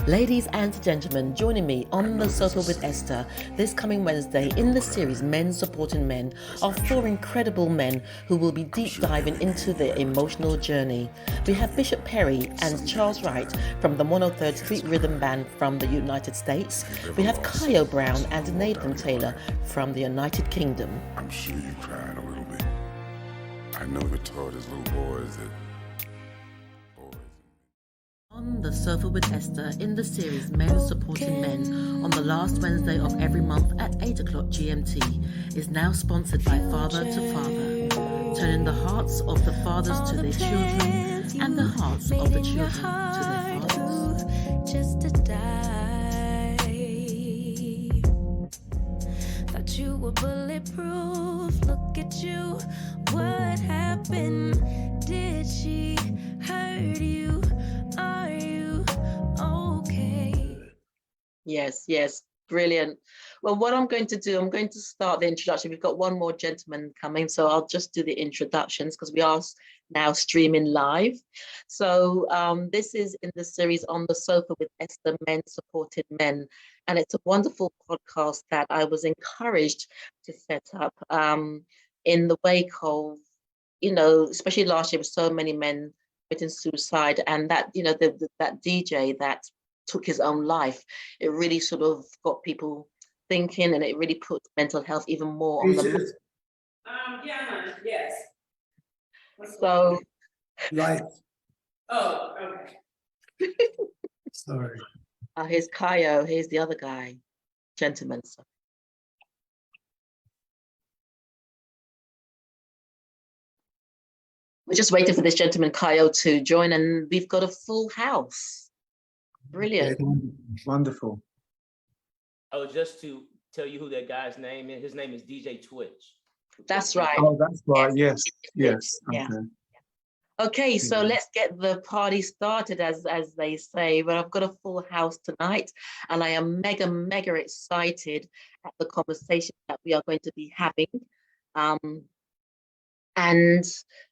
Ladies and gentlemen, joining me on the sofa with Esther this coming Wednesday in the series Men Supporting Men are four incredible men who will be deep diving into their emotional journey. We have Bishop Perry and Charles Wright from the 103rd Street Rhythm Band from the United States. We have Ciyo Brown and Nathan Taylor from the United Kingdom. I'm sure you cried a little bit. I know we taught as little boys that On the sofa with Esther in the series Men Supporting Men on the last Wednesday of every month at 8 o'clock GMT is now sponsored by Father to Father, turning the hearts of the fathers to their children and the hearts of the children to their fathers. Just to die. Thought you were bulletproof. Look at you. What happened? Did she hurt you? Are you okay? Yes, brilliant. Well, what I'm going to do, I'm going to start the introduction. We've got one more gentleman coming, so I'll just do the introductions because we are now streaming live. So this is in the series On the Sofa with Esther, Men Supported Men. And it's a wonderful podcast that I was encouraged to set up in the wake of, especially last year with so many men committing suicide, and that, that DJ that took his own life, it really sort of got people thinking, and it really put mental health even more on the map. Yes. So, Right. Oh, okay. Sorry. here's Ciyo, here's the other guy, gentleman. So. We're just waiting for this gentleman, Ciyo, to join, and we've got a full house. Brilliant. Wonderful. Oh, just to tell you who that guy's name is, his name is DJ Twitch. That's right. Oh, that's right. Yes. Yeah. Okay. Okay, so let's get the party started, as they say. But I've got a full house tonight, and I am mega excited at the conversation that we are going to be having. And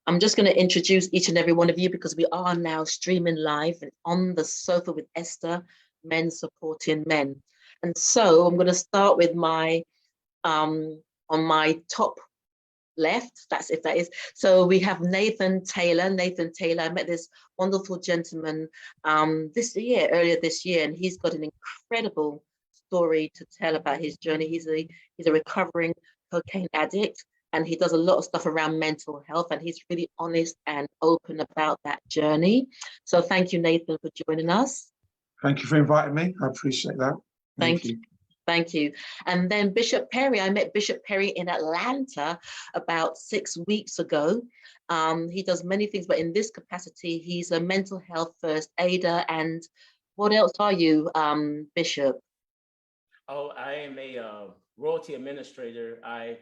I'm just going to introduce each and every one of you because we are now streaming live On the Sofa with Esther, Men Supporting Men. And so I'm going to start with my, on my top left, that's if that is. So we have Nathan Taylor. Nathan Taylor, I met this wonderful gentleman earlier this year, and he's got an incredible story to tell about his journey. He's a recovering cocaine addict, and he does a lot of stuff around mental health, and he's really honest and open about that journey. So thank you, Nathan, for joining us. Thank you for inviting me. I appreciate that. Thank you. Thank you. And then Bishop Perry, I met Bishop Perry in Atlanta about 6 weeks ago. He does many things, but in this capacity, he's a mental health first aider. And what else are you, Bishop? Oh, I am a royalty administrator. I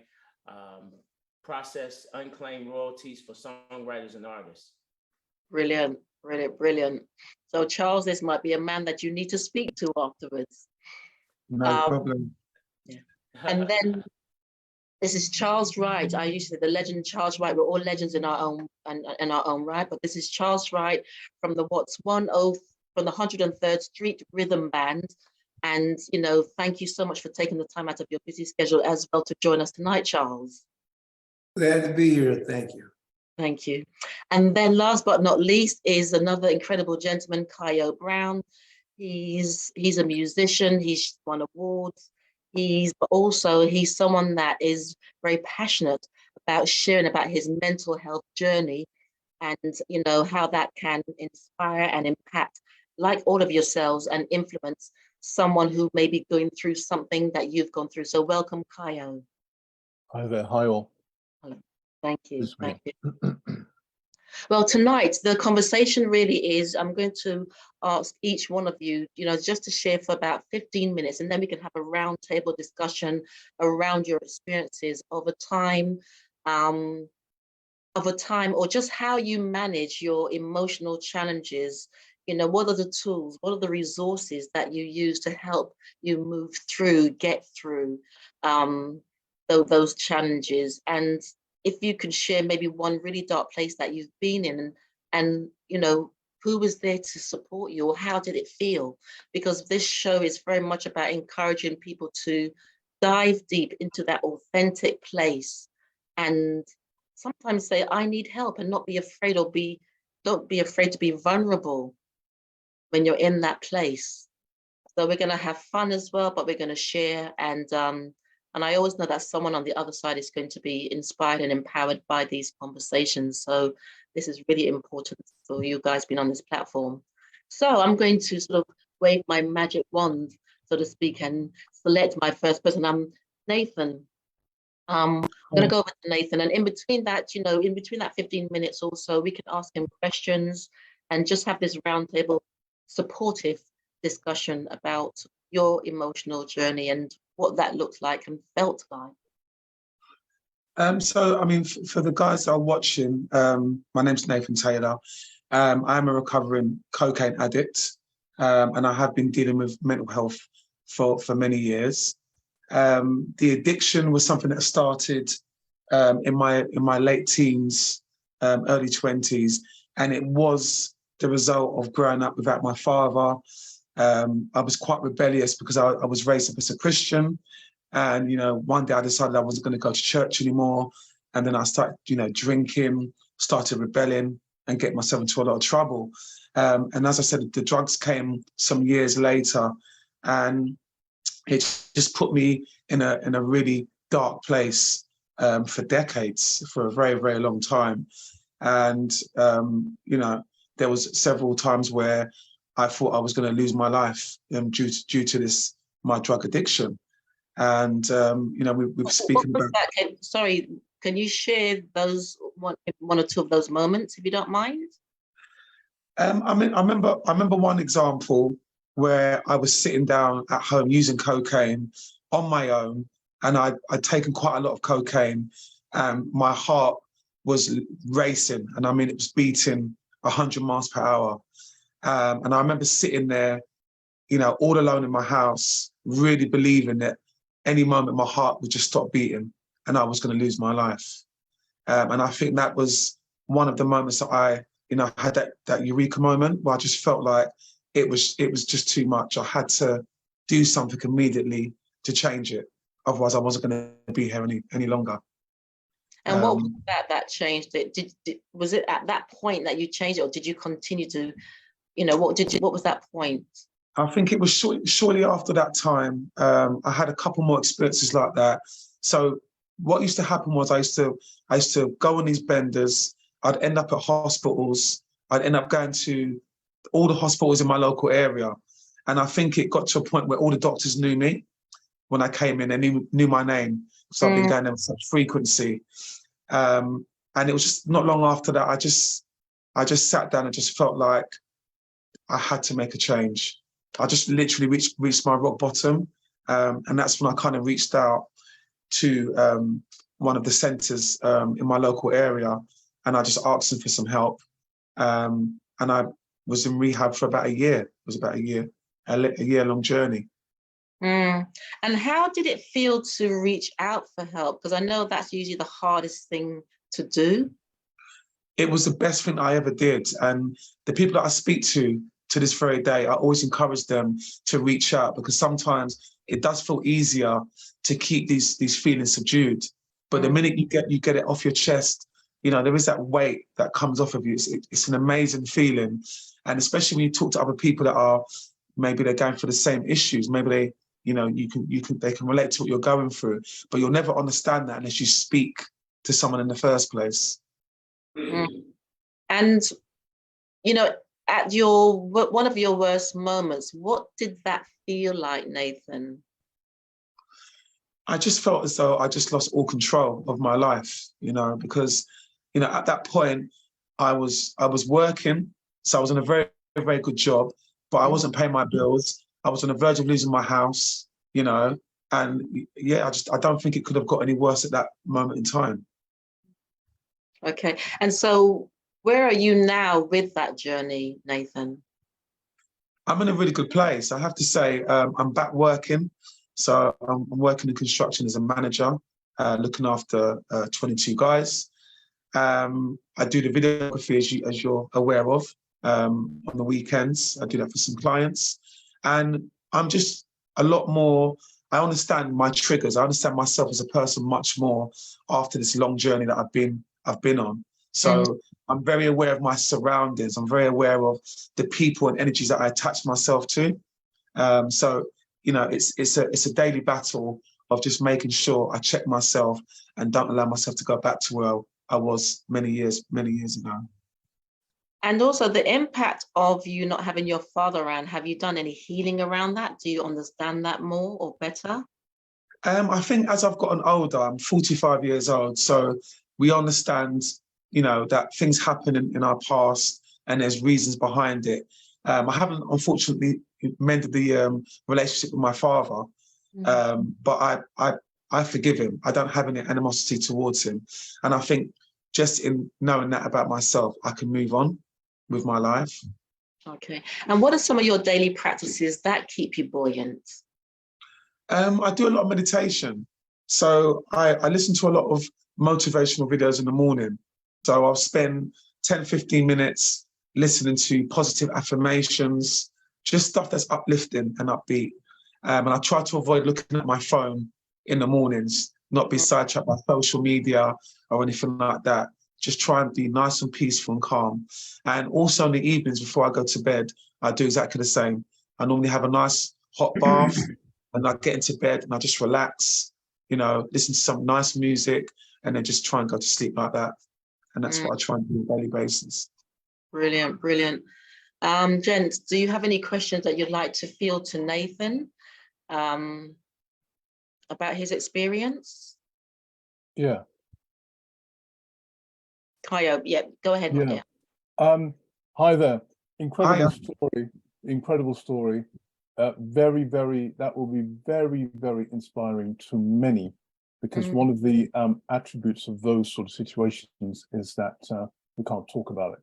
process unclaimed royalties for songwriters and artists. Brilliant. So Charles, this might be a man that you need to speak to afterwards. No problem. Yeah. And then this is Charles Wright. I used to say the legend Charles Wright. We're all legends in our own right, but this is Charles Wright from the 103rd Street Rhythm Band. And thank you so much for taking the time out of your busy schedule as well to join us tonight, Charles. Glad to be here. Thank you. Thank you. And then last but not least is another incredible gentleman, Ciyo Brown. He's a musician. He's won awards. He's someone that is very passionate about sharing about his mental health journey, and how that can inspire and impact, like all of yourselves, and influence someone who may be going through something that you've gone through. So welcome, Ciyo. Hi there. Hi all. Hello. Thank you. Thank you. Well, tonight the conversation really is, I'm going to ask each one of you, just to share for about 15 minutes, and then we can have a round table discussion around your experiences of a time, or just how you manage your emotional challenges. What are the tools, what are the resources that you use to help you move through, get through those challenges? And if you could share maybe one really dark place that you've been in, and who was there to support you, or how did it feel? Because this show is very much about encouraging people to dive deep into that authentic place and sometimes say, I need help, and not be afraid, or don't be afraid to be vulnerable when you're in that place. So we're going to have fun as well, but we're going to share. And I always know that someone on the other side is going to be inspired and empowered by these conversations. So this is really important for you guys being on this platform. So I'm going to sort of wave my magic wand, so to speak, and select my first person. I'm Nathan. I'm going to go over to Nathan. And in between that, in between that 15 minutes or so, we can ask him questions and just have this roundtable supportive discussion about your emotional journey and what that looked like and felt like. So, I mean, for the guys that are watching, my name's Nathan Taylor. I'm a recovering cocaine addict, and I have been dealing with mental health for many years. The addiction was something that started in my late teens, early 20s, and it was the result of growing up without my father. I was quite rebellious because I was raised up as a Christian. And, one day I decided I wasn't going to go to church anymore. And then I started, drinking, started rebelling and getting myself into a lot of trouble. And as I said, the drugs came some years later, and it just put me in a really dark place for decades, for a very, very long time. And, there was several times where I thought I was going to lose my life due to my drug addiction. And, we were speaking about... Sorry, can you share those one or two of those moments, if you don't mind? I remember one example where I was sitting down at home using cocaine on my own, and I'd taken quite a lot of cocaine, and my heart was racing, and it was beating 100 miles per hour. And I remember sitting there, all alone in my house, really believing that any moment my heart would just stop beating and I was going to lose my life. And I think that was one of the moments that I had that eureka moment where I just felt like it was just too much. I had to do something immediately to change it. Otherwise, I wasn't going to be here any longer. And what was that changed it? Was it at that point that you changed it, or did you continue to, what was that point? I think it was shortly after that time. I had a couple more experiences like that. So what used to happen was I used to go on these benders. I'd end up at hospitals. I'd end up going to all the hospitals in my local area. And I think it got to a point where all the doctors knew me when I came in, and knew my name. So I've been going there with such frequency. And it was just not long after that, I just sat down and just felt like I had to make a change. I just literally reached my rock bottom. And that's when I kind of reached out to one of the centres in my local area, and I just asked them for some help. And I was in rehab for about a year. It was about a year-long journey. And how did it feel to reach out for help? Because I know that's usually the hardest thing to do. It was the best thing I ever did. And the people that I speak to this very day, I always encourage them to reach out, because sometimes it does feel easier to keep these feelings subdued. But the minute you get it off your chest, there is that weight that comes off of you. It's an amazing feeling. And especially when you talk to other people that are, maybe they're going through the same issues, maybe they can relate to what you're going through, but you'll never understand that unless you speak to someone in the first place. And, at one of your worst moments, what did that feel like, Nathan? I just felt as though I just lost all control of my life, because, at that point I was working, so I was in a very, very good job, but I wasn't paying my bills. I was on the verge of losing my house, and yeah, I don't think it could have got any worse at that moment in time. Okay, and so where are you now with that journey, Nathan? I'm in a really good place. I have to say, I'm back working. So I'm working in construction as a manager, looking after 22 guys. I do the videography, as you're aware of. on the weekends. I do that for some clients. And I'm just a lot more, I understand my triggers. I understand myself as a person much more after this long journey that I've been on. So I'm very aware of my surroundings. I'm very aware of the people and energies that I attach myself to. So, you know, it's a daily battle of just making sure I check myself and don't allow myself to go back to where I was many years ago. And also the impact of you not having your father around, have you done any healing around that? Do you understand that more or better? I think as I've gotten older, I'm 45 years old, so we understand, you know, that things happen in our past and there's reasons behind it. I haven't, unfortunately, mended the relationship with my father, but I forgive him. I don't have any animosity towards him. And I think just in knowing that about myself, I can move on with my life. Okay. And what are some of your daily practices that keep you buoyant? I do a lot of meditation. So I listen to a lot of motivational videos in the morning. So I'll spend 10, 15 minutes listening to positive affirmations, just stuff that's uplifting and upbeat. And I try to avoid looking at my phone in the mornings, not be sidetracked by social media or anything like that. Just try and be nice and peaceful and calm. And also in the evenings before I go to bed, I do exactly the same. I normally have a nice hot bath and I get into bed and I just relax, you know, listen to some nice music and then just try and go to sleep like that. And that's what I try and do on a daily basis. Brilliant, brilliant. Gents, do you have any questions that you'd like to field to Nathan about his experience? Yeah. Ciyo, yeah, go ahead. Yeah. Hi there. Incredible Hiya. story. Incredible story. Very, very, that will be very, very inspiring to many, because one of the attributes of those sort of situations is that we can't talk about it,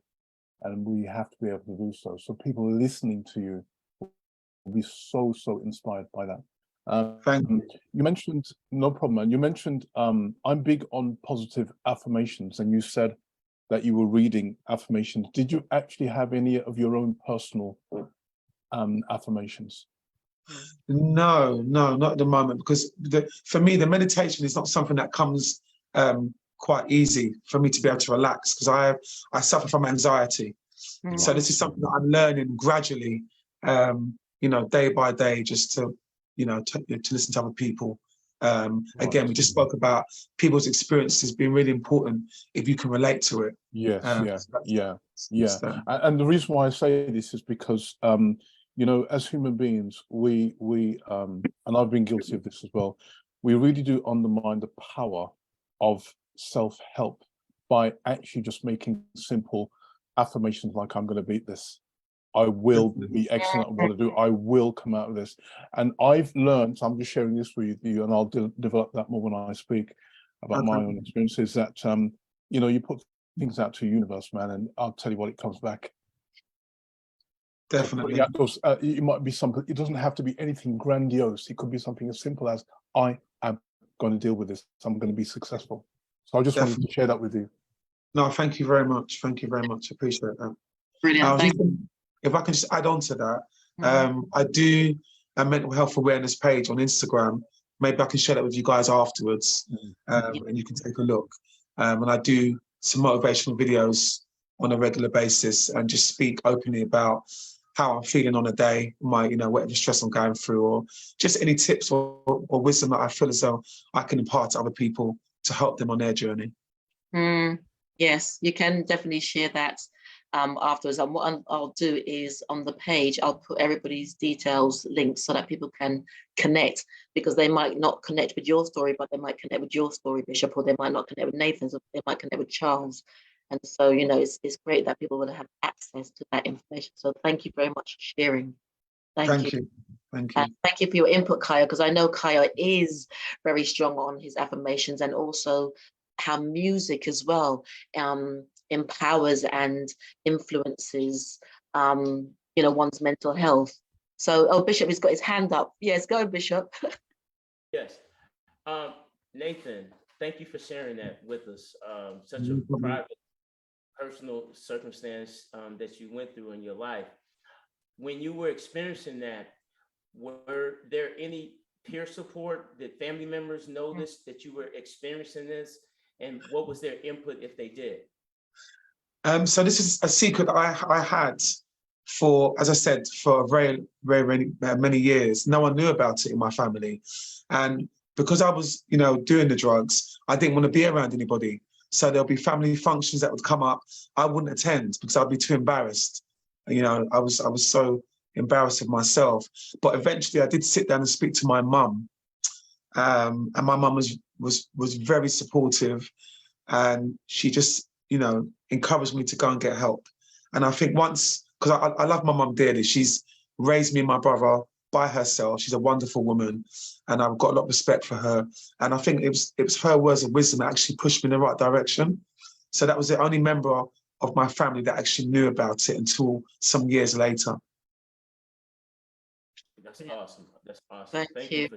and we have to be able to do so. So people listening to you will be so inspired by that. Thank you. You mentioned, no problem, man. You mentioned I'm big on positive affirmations, and you said that you were reading affirmations. Did you actually have any of your own personal affirmations? No, not at the moment, because for me, the meditation is not something that comes quite easy for me to be able to relax, because I suffer from anxiety. So this is something that I'm learning gradually, you know, day by day, just to, you know, to listen to other people. Again, we just spoke about people's experiences being really important if you can relate to it. Yes, And the reason why I say this is because you know, as human beings, we and I've been guilty of this as well, we really do undermine the power of self-help by actually just making simple affirmations like, I'm going to beat this. I will be excellent at what I do. I will come out of this. And I've learned, I'm just sharing this with you, and I'll develop that more when I speak about my own experiences, that, you know, you put things out to the universe, man, and I'll tell you what, it comes back. Definitely. It might be something, it doesn't have to be anything grandiose. It could be something as simple as, I am going to deal with this. I'm going to be successful. So I just wanted to share that with you. No, thank you very much. Thank you very much. I appreciate that. Brilliant. If I can just add on to that, I do a mental health awareness page on Instagram. Maybe I can share that with you guys afterwards, and you can take a look. And I do some motivational videos on a regular basis and just speak openly about how I'm feeling on a day, my, you know, whatever stress I'm going through, or just any tips or wisdom that I feel as though I can impart to other people to help them on their journey. Yes, you can definitely share that afterwards. And what I'll do is on the page, I'll put everybody's details, links, so that people can connect, because they might not connect with your story, but they might connect with your story, Bishop, or they might not connect with Nathan's, or they might connect with Charles. And so, you know, it's great that people will have access to that information. So thank you very much for sharing. Thank you. Thank you. Thank you for your input, Ciyo, because I know Ciyo is very strong on his affirmations, and also how music as well empowers and influences, you know, one's mental health. So, Bishop has got his hand up. Yes, go, Bishop. Yes. Nathan, thank you for sharing that with us. Such a private personal circumstance that you went through in your life. When you were experiencing that, were there any peer support? Did family members notice that you were experiencing this? And what was their input if they did? So this is a secret I had for, as I said, for a very many years. No one knew about it in my family. And because I was, doing the drugs, I didn't want to be around anybody. So there'll be family functions that would come up. I wouldn't attend because I'd be too embarrassed. I was so embarrassed of myself. But eventually I did sit down and speak to my mum. And my mum was very supportive, and she just, encouraged me to go and get help. And I think once, because I love my mum dearly, she's raised me and my brother by herself. She's a wonderful woman, and I've got a lot of respect for her. And I think it was her words of wisdom that actually pushed me in the right direction. So that was the only member of my family that actually knew about it until some years later. That's awesome. That's awesome. Thank you.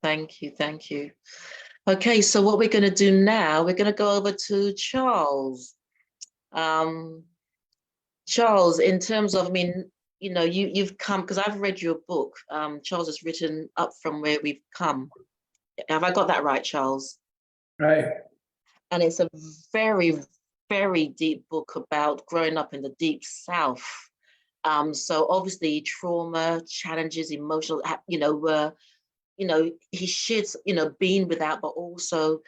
Thank you. Okay, so what we're going to do now, we're going to go over to Charles. Charles, in terms of, you've come, because I've read your book. Charles has written Up From Where We've Come. Have I got that right, Charles? Right. And it's a very, very deep book about growing up in the deep South. So obviously trauma, challenges, emotional, he shares, being without, but also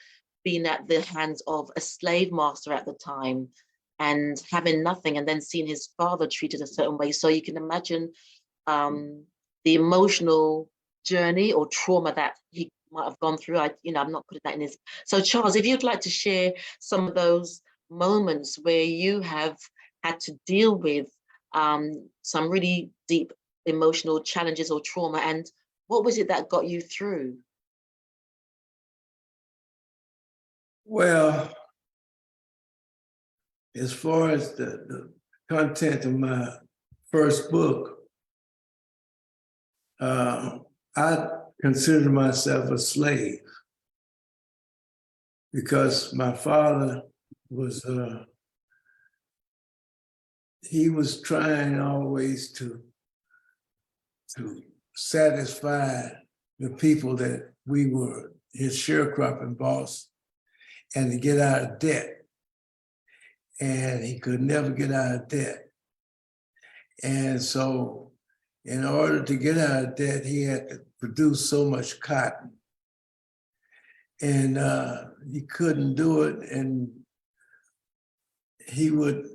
being at the hands of a slave master at the time and having nothing, and then seeing his father treated a certain way. So you can imagine the emotional journey or trauma that he might have gone through. I'm not putting that in his. So Charles, if you'd like to share some of those moments where you have had to deal with some really deep emotional challenges or trauma, and what was it that got you through? Well, as far as the content of my first book, I consider myself a slave because my father was, he was trying always to satisfy the people that we were his sharecropping boss and to get out of debt. And he could never get out of debt. And so in order to get out of debt, he had to produce so much cotton. And he couldn't do it. And he would,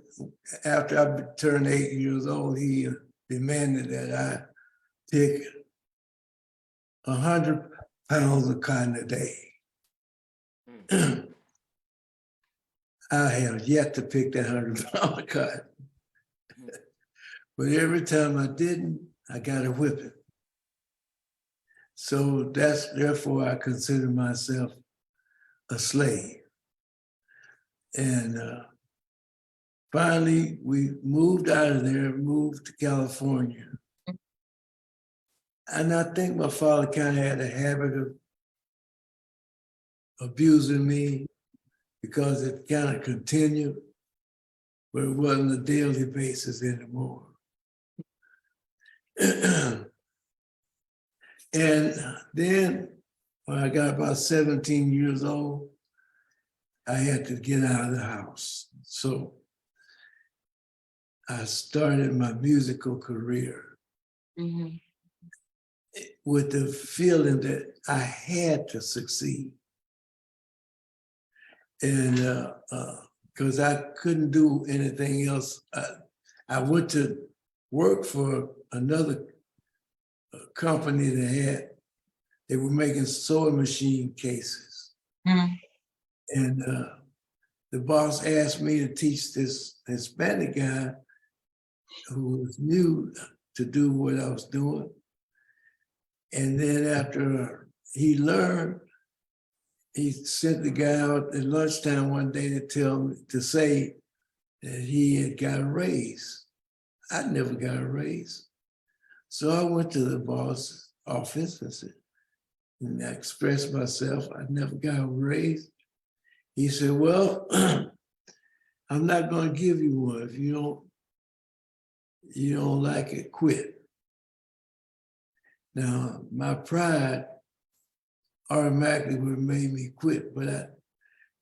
after I turned 8 years old, he demanded that I pick 100 pounds of cotton a day. I have yet to pick that 100 pound of cotton. But every time I didn't, I got a whipping. So therefore I consider myself a slave. And finally, we moved out of there, moved to California. And I think my father kind of had a habit of abusing me because it kind of continued, but it wasn't a daily basis anymore. And then when I got about 17 years old, I had to get out of the house. So I started my musical career with the feeling that I had to succeed. And because I couldn't do anything else, I went to work for another company they were making sewing machine cases. And the boss asked me to teach this Hispanic guy who was new to do what I was doing. And then after he learned, he sent the guy out at lunchtime one day to say that he had got a raise. I never got a raise. So I went to the boss's office and I expressed myself. I never got a raise. He said, well, I'm not going to give you one. If you don't like it, quit. Now, my pride automatically would have made me quit, but I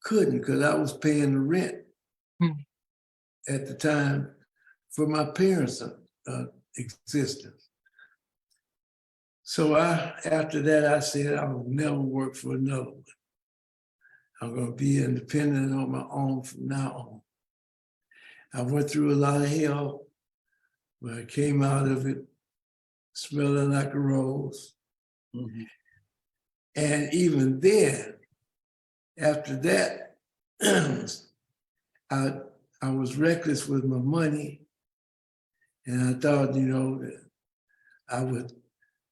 couldn't because I was paying the rent at the time for my parents' existence. So after that, I said I would never work for another one. I'm going to be independent on my own from now on. I went through a lot of hell, but I came out of it smelling like a rose. Mm-hmm. And even then, after that, I was reckless with my money. And I thought, that I would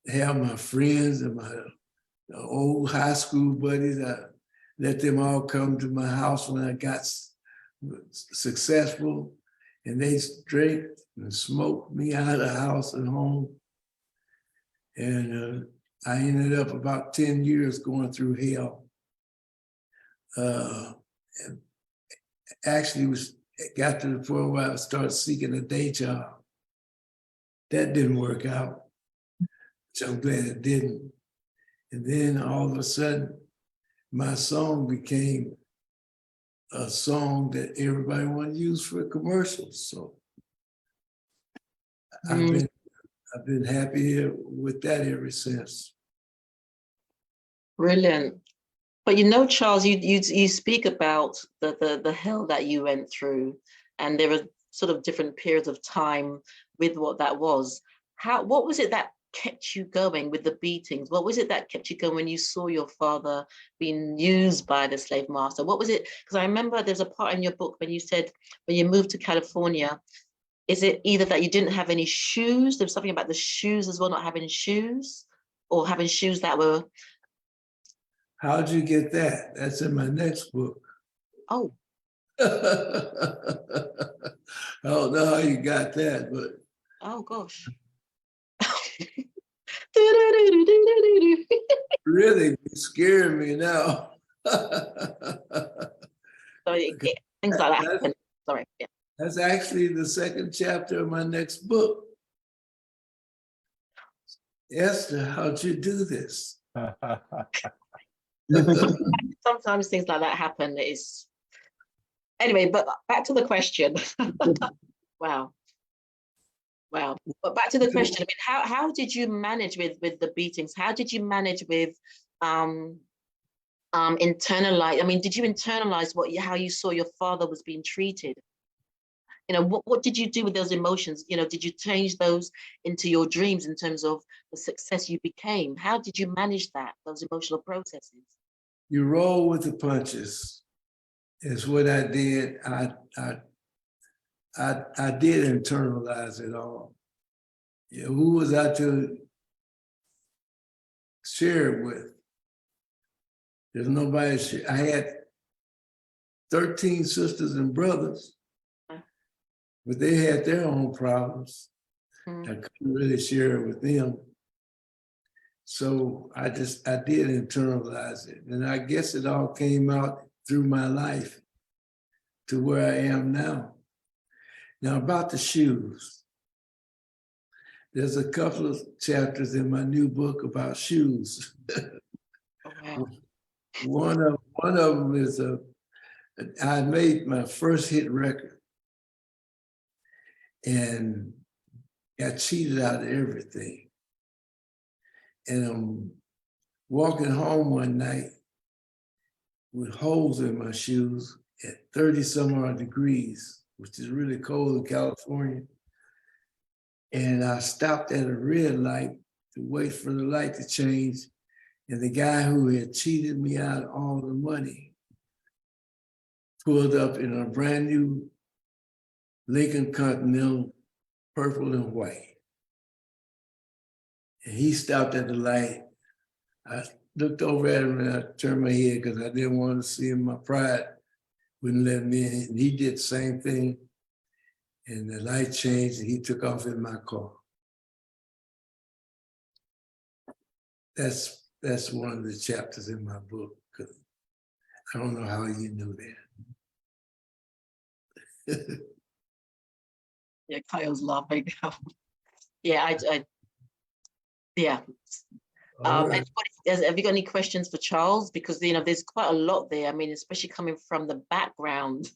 have my friends and my old high school buddies. I let them all come to my house when I got successful, and they drank and smoked me out of the house and home. And I ended up about 10 years going through hell. Actually, got to the point where I started seeking a day job. That didn't work out, which I'm glad it didn't. And then all of a sudden, my song became a song that everybody wanted to use for commercials. So I've been happy with that ever since. Brilliant. But Charles, you speak about the hell that you went through, and there are sort of different periods of time with what that was. What was it that kept you going with the beatings? What was it that kept you going when you saw your father being used by the slave master? What was it? Because I remember there's a part in your book when you said when you moved to California, is it either that you didn't have any shoes? There was something about the shoes as well, not having shoes, or having shoes that were... How'd you get that? That's in my next book. Oh. I don't know how you got that, but... Oh, gosh. Really, you're scaring me now. Sorry, things like that happen. Sorry. Yeah. That's actually the second chapter of my next book. Esther, how'd you do this? Sometimes things like that happen. Anyway, but back to the question. Wow. But back to the question. I mean, how did you manage with the beatings? How did you manage with internalize? I mean, did you internalize how you saw your father was being treated? What did you do with those emotions? Did you change those into your dreams in terms of the success you became? How did you manage those emotional processes? You roll with the punches is what I did. I did internalize it all. Who was I to share it with? There's nobody. I had 13 sisters and brothers, but they had their own problems. I couldn't really share it with them. So I did internalize it. And I guess it all came out through my life to where I am now. Now about the shoes. There's a couple of chapters in my new book about shoes. Wow. One of them is I made my first hit record and got cheated out of everything. And I'm walking home one night with holes in my shoes at 30 some odd degrees, which is really cold in California. And I stopped at a red light to wait for the light to change. And the guy who had cheated me out of all the money pulled up in a brand new Lincoln Continental, purple and white. And he stopped at the light. I looked over at him and I turned my head because I didn't want to see him. My pride wouldn't let me in. And he did the same thing. And the light changed and he took off in my car. That's one of the chapters in my book. I don't know how you knew Yeah, Kyle's laughing now. Yeah, yeah. All right. Have you got any questions for Charles? Because there's quite a lot there. I mean, especially coming from the background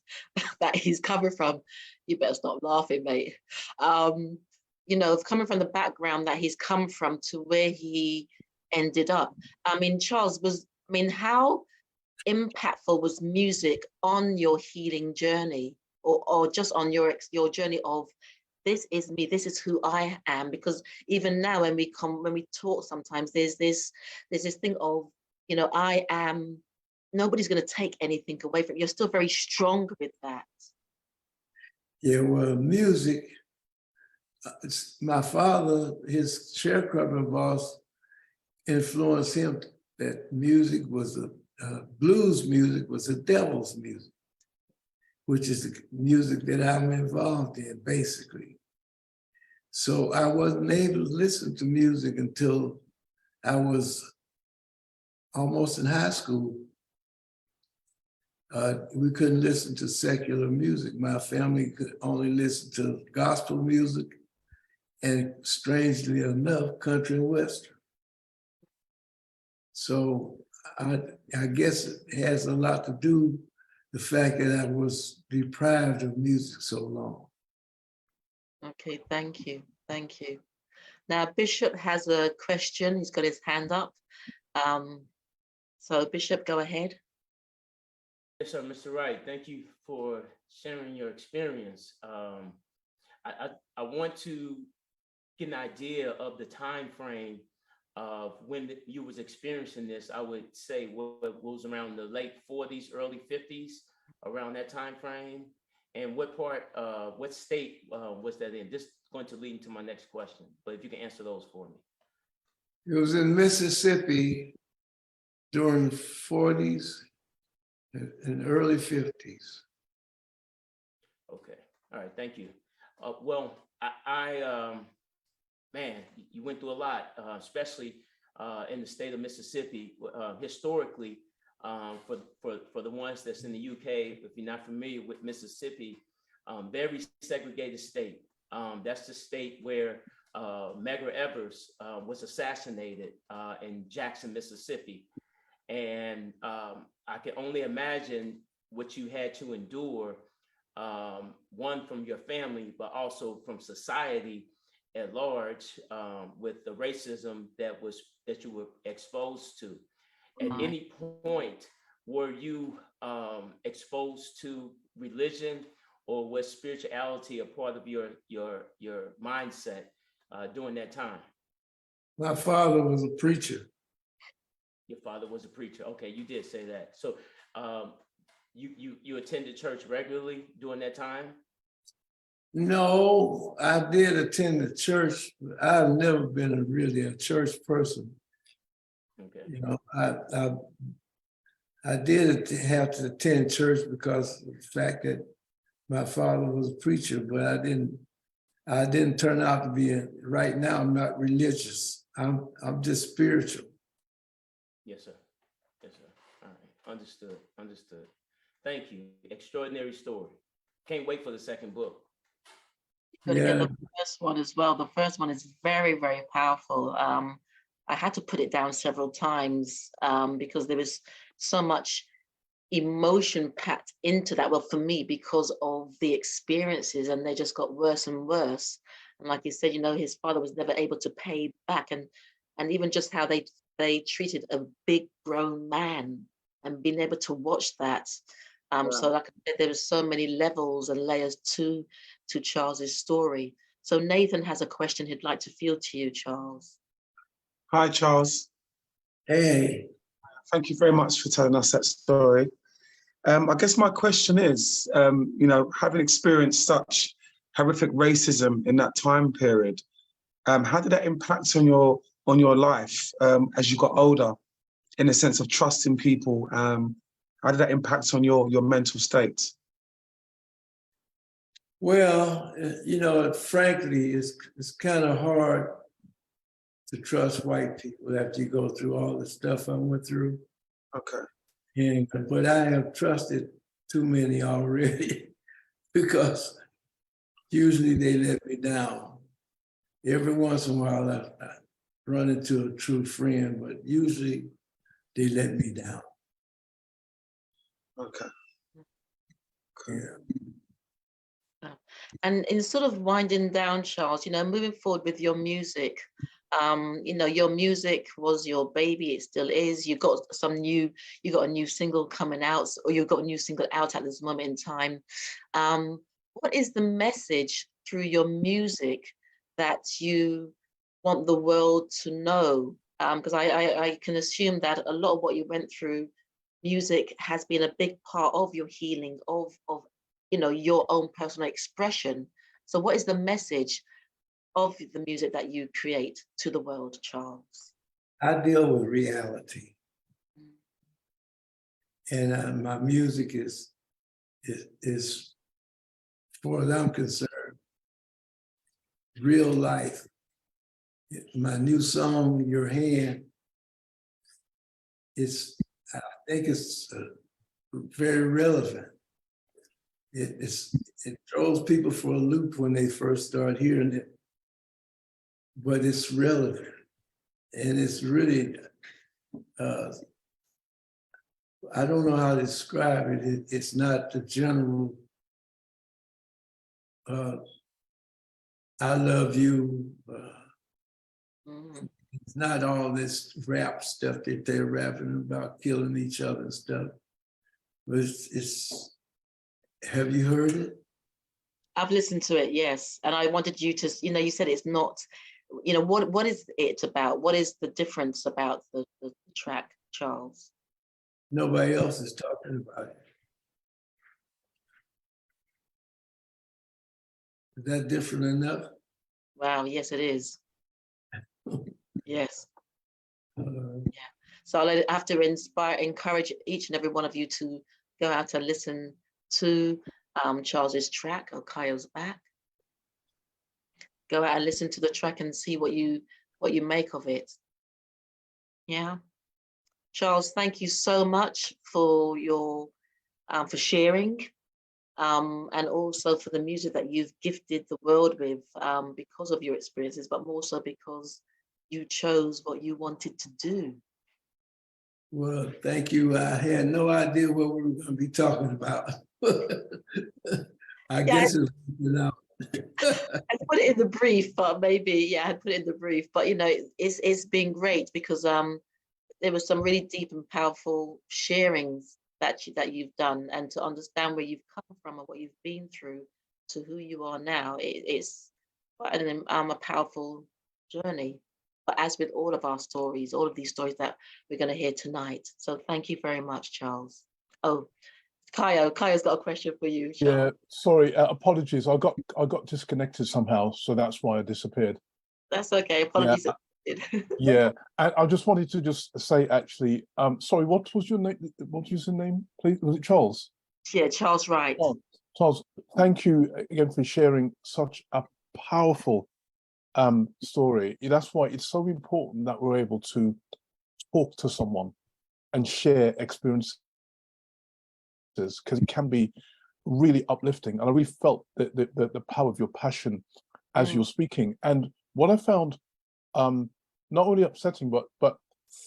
that he's coming from. You better stop laughing, mate. Coming from the background that he's come from to where he ended up. I mean, Charles, how impactful was music on your healing journey, or just on your journey of this is me, this is who I am? Because even now when we talk, sometimes there's this thing of, I am, nobody's going to take anything away from you. You're still very strong with that. Yeah, well, music, my father, his sharecropping boss influenced him that music was blues music was the devil's music, which is the music that I'm involved in, basically. So I wasn't able to listen to music until I was almost in high school. We couldn't listen to secular music. My family could only listen to gospel music and, strangely enough, country and western. So I guess it has a lot to do the fact that I was deprived of music so long. Okay, thank you. Now, Bishop has a question. He's got his hand up. So Bishop, go ahead. Yes, sir, Mr. Wright. Thank you for sharing your experience. I want to get an idea of the time frame of when you was experiencing this. I would say what was around the late 40s, early 50s, around that time frame. And what state was that in? This is going to lead into my next question, but if you can answer those for me. It was in Mississippi during the 40s and early 50s. Okay, all right, thank you. Well, man, you went through a lot, especially in the state of Mississippi. Historically, for the ones that's in the UK, if you're not familiar with Mississippi, very segregated state. That's the state where Medgar Evers was assassinated in Jackson, Mississippi. And I can only imagine what you had to endure, one from your family, but also from society at large, with the racism that you were exposed to. At any point, were you exposed to religion, or was spirituality a part of your mindset during that time? My father was a preacher. Your father was a preacher. Okay, you did say that. So you attended church regularly during that time? No, I did attend the church, but I've never been really a church person. Okay. You know, I did have to attend church because of the fact that my father was a preacher, but I didn't turn out to be right now, I'm not religious. I'm just spiritual. Yes, sir. Yes, sir. All right. Understood. Thank you. Extraordinary story. Can't wait for the second book. Got to get the first one as well. The first one is very, very powerful. I had to put it down several times because there was so much emotion packed into that. Well, for me, because of the experiences, and they just got worse and worse. And like you said, his father was never able to pay back, and even just how they treated a big grown man, and being able to watch that. Wow. So like I said, there was so many levels and layers to Charles's story. So Nathan has a question he'd like to field to you, Charles. Hi, Charles. Hey. Thank you very much for telling us that story. I guess my question is, having experienced such horrific racism in that time period, how did that impact on your life as you got older, in the sense of trusting people? How did that impact on your mental state? Well, frankly, it's kind of hard to trust white people after you go through all the stuff I went through. Okay. But I have trusted too many already. because usually they let me down. Every once in a while, I run into a true friend, but usually they let me down. Okay. Yeah. And in sort of winding down, Charles, you know, moving forward with your music, you know, your music was your baby, it still is. You got a new single coming out, or you've got a new single out at this moment in time. What is the message through your music that you want the world to know? Because I can assume that a lot of what you went through, music has been a big part of your healing, of you know, your own personal expression. So what is the message of the music that you create to the world, Charles? I deal with reality. And my music is, as far as I'm concerned, real life. My new song, Your Hand, I think it's very relevant. It throws people for a loop when they first start hearing it, but it's relevant. And it's really, I don't know how to describe it. It's not the general, I love you. It's not all this rap stuff that they're rapping about, killing each other and stuff. But it's have you heard it? I've listened to it, yes. And I wanted you to, you know, you said it's not, you know, what is it about? What is the difference about the track, Charles? Nobody else is talking about it. Is that different enough? Wow, yes, it is. Yes. Uh, Yeah. So I have to encourage each and every one of you to go out and listen to Charles's track, Okayo's Back. Go out and listen to the track and see what you make of it. Yeah. Charles, thank you so much for your for sharing, and also for the music that you've gifted the world with, because of your experiences, but more so because you chose what you wanted to do. Well, thank you. I had no idea what we were going to be talking about. I guess it's, you know. I put it in the brief, but maybe, yeah, I put it in the brief. But you know, it's been great because there was some really deep and powerful sharings that you've done, and to understand where you've come from and what you've been through to who you are now. It's quite a powerful journey. But as with all of our stories, all of these stories that we're going to hear tonight. So thank you very much, Charles. Oh, Kayo's got a question for you, Charles. Yeah, sorry, apologies. I got disconnected somehow, so that's why I disappeared. That's okay. Apologies. Yeah, and I just wanted to just say, actually, sorry, what was your name? What was your name, please? Was it Charles? Yeah, Charles Wright. Oh, Charles, thank you again for sharing such a powerful story. That's why it's so important that we're able to talk to someone and share experiences, because it can be really uplifting. And I really felt the power of your passion as you're speaking. And what I found not only upsetting but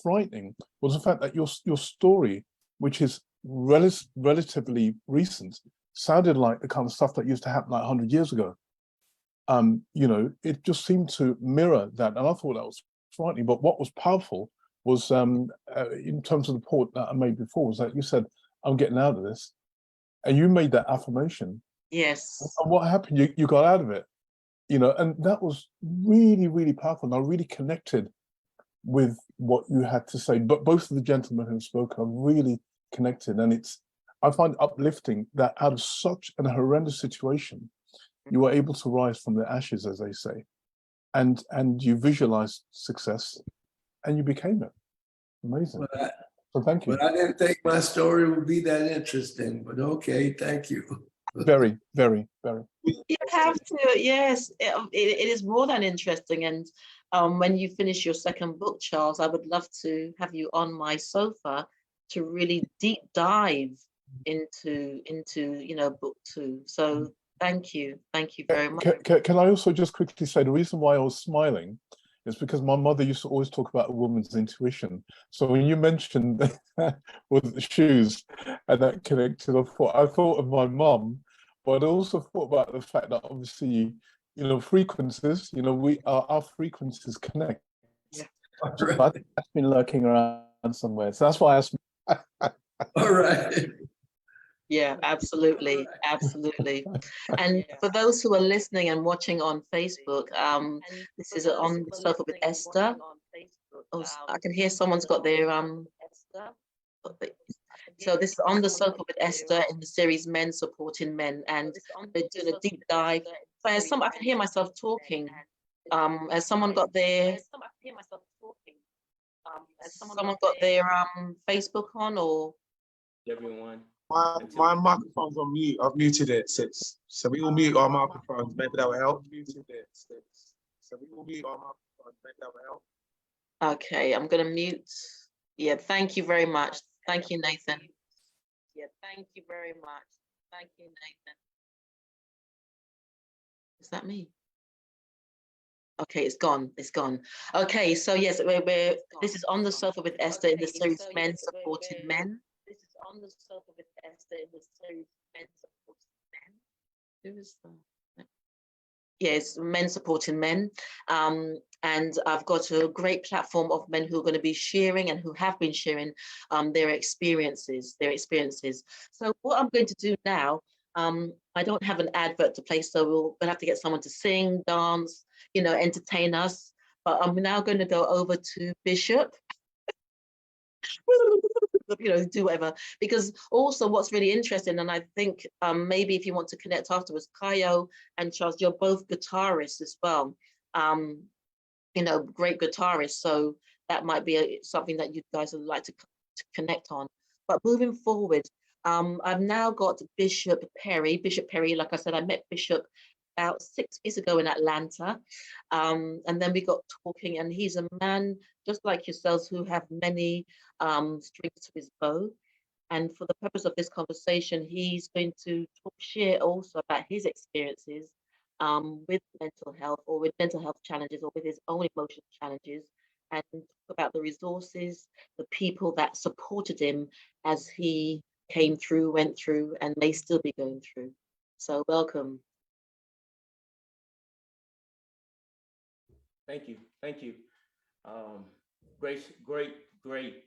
frightening was the fact that your story, which is relatively recent, sounded like the kind of stuff that used to happen like 100 years ago. You know, it just seemed to mirror that, and I thought that was frightening. But what was powerful was, in terms of the point that I made before, was that you said, "I'm getting out of this," and you made that affirmation. Yes. And what happened? You got out of it. You know, and that was really, really powerful. And I really connected with what you had to say. But both of the gentlemen who spoke are really connected, and I find uplifting that out of such an horrendous situation, you were able to rise from the ashes, as they say, and you visualized success, and you became it. Amazing. So thank you. But I didn't think my story would be that interesting. But okay, thank you. Very, very, very. You have to, yes. It is more than interesting. And when you finish your second book, Charles, I would love to have you on my sofa to really deep dive into book 2. So thank you very much. Can I also just quickly say the reason why I was smiling is because my mother used to always talk about a woman's intuition. So when you mentioned with the shoes and that connected, I thought of my mum, but I also thought about the fact that obviously, frequencies, our frequencies connect. Yeah. So that's been lurking around somewhere. So that's why I asked. All right. Yeah, absolutely. And for those who are listening and watching on Facebook, this is On the Sofa with Esther. Oh, I can hear someone's got their so this is On the Sofa with Esther in the series Men Supporting Men, and they're doing a deep dive. But I can hear myself talking. Has someone got their Facebook on, or Everyone. My microphone's on mute. I've muted it since. So we all mute our microphones. Maybe that will help. Okay, I'm gonna mute. Yeah, thank you very much. Thank you, Nathan. Is that me? Okay, it's gone. Okay, so yes, this is On the Sofa with Esther in the series Men Supporting Men. Who is that? Yes, Men Supporting Men. And I've got a great platform of men who are going to be sharing and who have been sharing their experiences. So what I'm going to do now, I don't have an advert to play, so we'll have to get someone to sing, dance, entertain us. But I'm now going to go over to Bishop. Do whatever, because also what's really interesting, and I think maybe if you want to connect afterwards, Ciyo and Charles, you're both guitarists as well, great guitarists, so that might be something that you guys would like to connect on. But moving forward, I've now got Bishop Perry, like I said, I met Bishop about 6 years ago in Atlanta, and then we got talking, and he's a man just like yourselves who have many strings to his bow. And for the purpose of this conversation, he's going to share also about his experiences with mental health, or with mental health challenges, or with his own emotional challenges, and talk about the resources, the people that supported him as he went through, and may still be going through. So welcome. Thank you. Great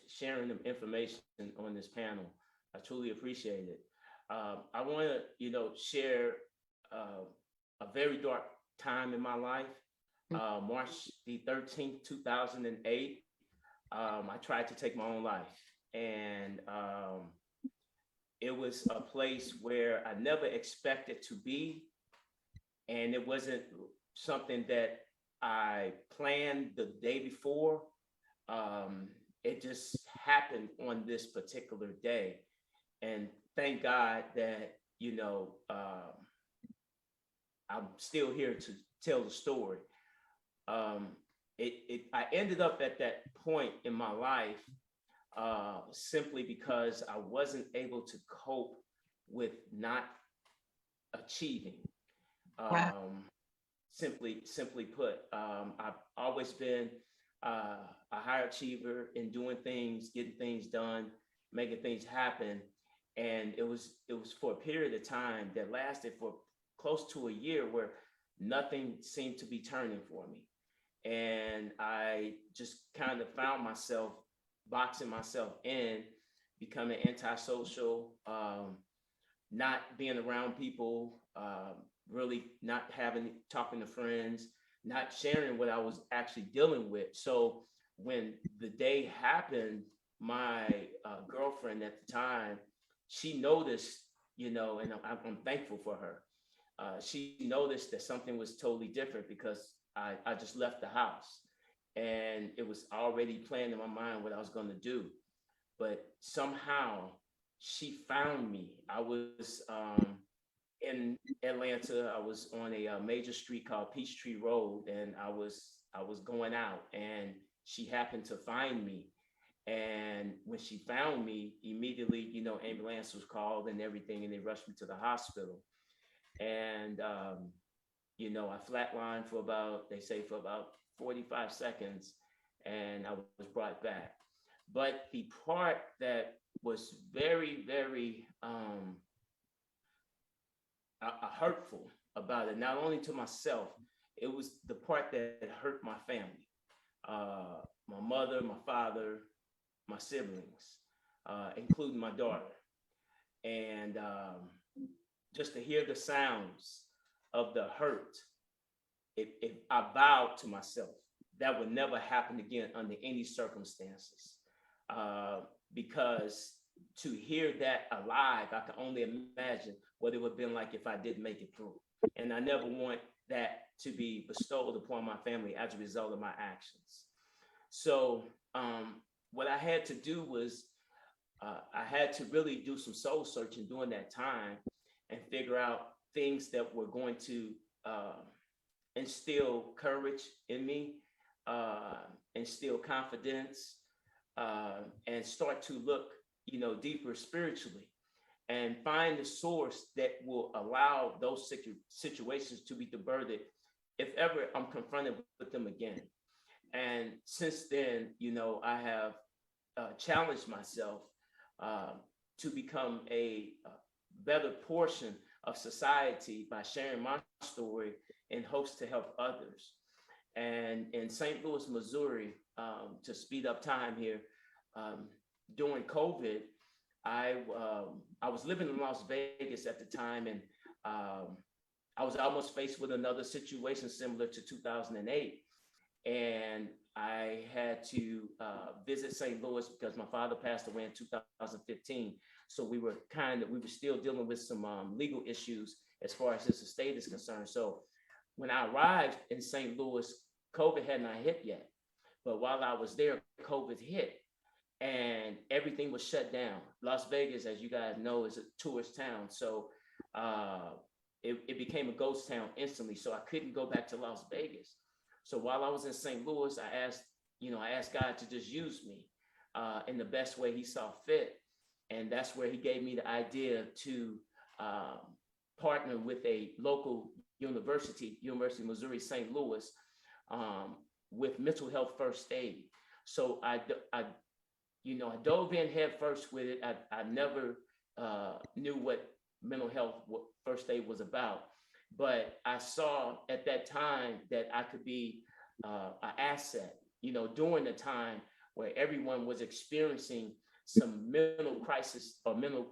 sharing of information on this panel. I truly appreciate it. I want to, share a very dark time in my life. March the 13th, 2008, I tried to take my own life. And it was a place where I never expected to be. And it wasn't something that I planned the day before. It just happened on this particular day. And thank God that, I'm still here to tell the story. I ended up at that point in my life simply because I wasn't able to cope with not achieving. Wow. Simply put, I've always been a high achiever in doing things, getting things done, making things happen. And it was for a period of time that lasted for close to a year where nothing seemed to be turning for me. And I just kind of found myself boxing myself in, becoming antisocial, not being around people, really not talking to friends, not sharing what I was actually dealing with. So when the day happened, my girlfriend at the time, she noticed, and I'm thankful for her. She noticed that something was totally different because I just left the house, and it was already planned in my mind what I was going to do. But somehow she found me. I was in Atlanta. I was on a major street called Peachtree Road, and I was going out, and she happened to find me. And when she found me, immediately, ambulance was called and everything, and they rushed me to the hospital. And, I flatlined for about, they say for about 45 seconds, and I was brought back. But the part that was very, very hurtful about it, not only to myself, it was the part that hurt my family, my mother, my father, my siblings, including my daughter. And just to hear the sounds of the hurt, I vowed to myself that would never happen again under any circumstances. Because to hear that alive, I can only imagine what it would have been like if I didn't make it through. And I never want that to be bestowed upon my family as a result of my actions. So what I had to do was I had to really do some soul searching during that time and figure out things that were going to instill courage in me, instill confidence, and start to look, deeper spiritually and find the source that will allow those situations to be diverted if ever I'm confronted with them again. And since then, I have challenged myself to become a better portion of society by sharing my story in hopes to help others. And in St. Louis, Missouri, to speed up time here, during COVID, I was living in Las Vegas at the time, and I was almost faced with another situation similar to 2008. And I had to visit St. Louis because my father passed away in 2015. So we were still dealing with some legal issues as far as his estate is concerned. So when I arrived in St. Louis, COVID had not hit yet. But while I was there, COVID hit and everything was shut down. Las Vegas, as you guys know, is a tourist town. So it became a ghost town instantly. So I couldn't go back to Las Vegas. So while I was in St. Louis, I asked God to just use me in the best way he saw fit. And that's where he gave me the idea to partner with a local university, University of Missouri, St. Louis, with mental health first aid. So I dove in head first with it. I never knew what mental health first aid was about. But I saw at that time that I could be an asset, during the time where everyone was experiencing some mental crisis or mental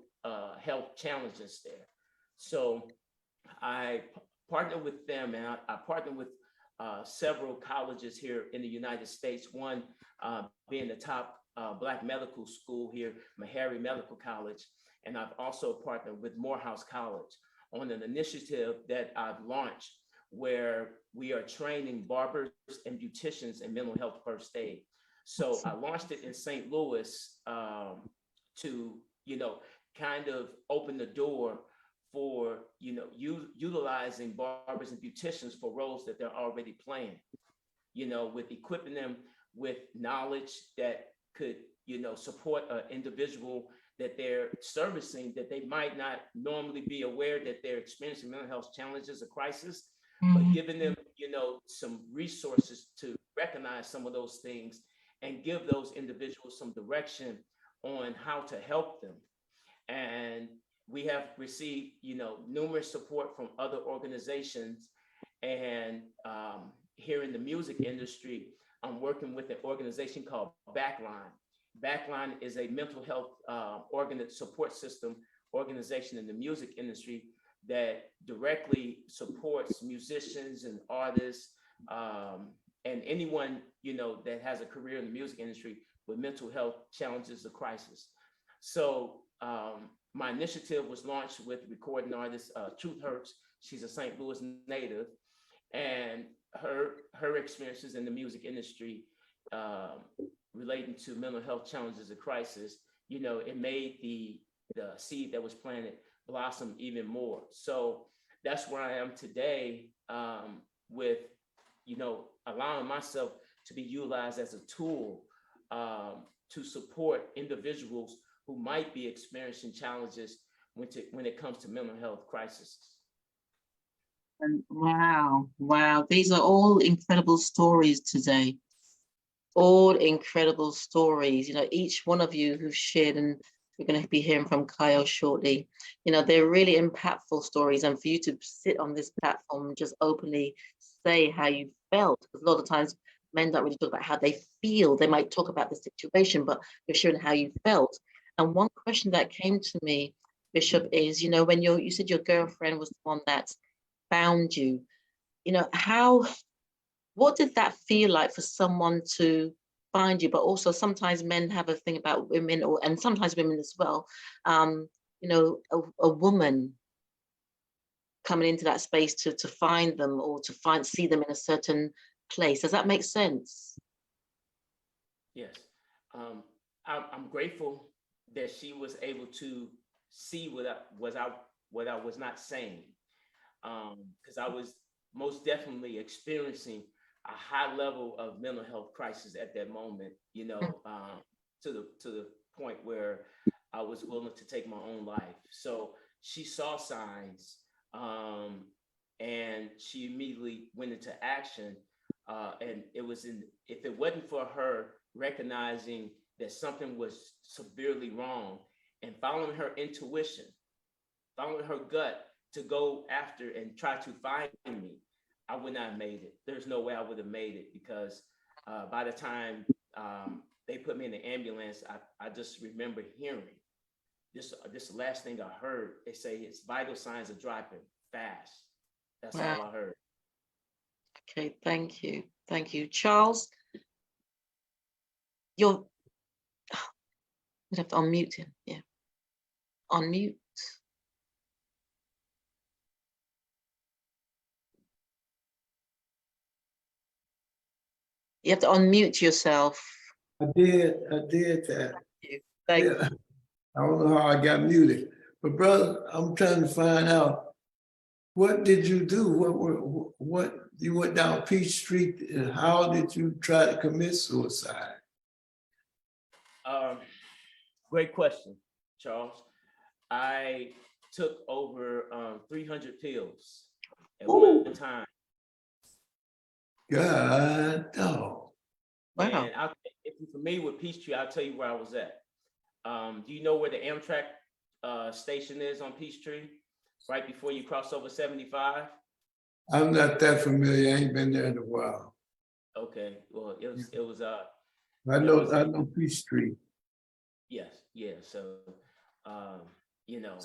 health challenges there. So I partnered with them, and I partnered with several colleges here in the United States, one being the top Black medical school here, Meharry Medical College. And I've also partnered with Morehouse College on an initiative that I've launched where we are training barbers and beauticians in mental health first aid. So I launched it in St. Louis to, kind of open the door for, utilizing barbers and beauticians for roles that they're already playing, with equipping them with knowledge that could, support an individual that they're servicing, that they might not normally be aware that they're experiencing mental health challenges or crisis, but giving them, some resources to recognize some of those things and give those individuals some direction on how to help them. And we have received, numerous support from other organizations. And here in the music industry, I'm working with an organization called Backline. Backline is a mental health support system organization in the music industry that directly supports musicians and artists and anyone, that has a career in the music industry with mental health challenges or crisis. So my initiative was launched with recording artist Truth Hurts. She's a St. Louis native, and her experiences in the music industry relating to mental health challenges or crisis, it made the seed that was planted blossom even more. So that's where I am today, with, allowing myself to be utilized as a tool to support individuals who might be experiencing challenges when it comes to mental health crises. And wow, these are all incredible stories today. All incredible stories. You know, each one of you who've shared, and we're going to be hearing from Kyle shortly. You know, they're really impactful stories, and for you to sit on this platform and just openly say how you felt, because a lot of times men don't really talk about how they feel. They might talk about the situation, but you're sharing how you felt. And one question that came to me, Bishop, is, you know, when you said your girlfriend was the one that found you, you know, what did that feel like for someone to find you? But also sometimes men have a thing about women, and sometimes women as well, you know, a woman coming into that space to find them, or to see them in a certain place. Does that make sense? Yes. I'm grateful that she was able to see what I was not saying, because I was most definitely experiencing a high level of mental health crisis at that moment, you know, to the point where I was willing to take my own life. So she saw signs, and she immediately went into action. And if it wasn't for her recognizing that something was severely wrong and following her intuition, following her gut to go after and try to find me, I would not have made it. There's no way I would have made it, because by the time they put me in the ambulance, I just remember hearing this last thing I heard. They say his vital signs are dropping fast. That's all I heard. Okay, thank you. Thank you. Charles, you'd have to unmute him. Yeah. Unmute. You have to unmute yourself. I did that. Thank Yeah. I don't know how I got muted. But brother, I'm trying to find out, what did you do? What you went down Peach Street, and how did you try to commit suicide? Great question, Charles. I took over 300 pills at one time. God, no. Wow. And if you're familiar with Peachtree, I'll tell you where I was at. Do you know where the Amtrak station is on Peachtree? Right before you cross over 75? I'm not that familiar. I ain't been there in a while. Okay, well, it was I know Peach Street. yes, yeah. So you know,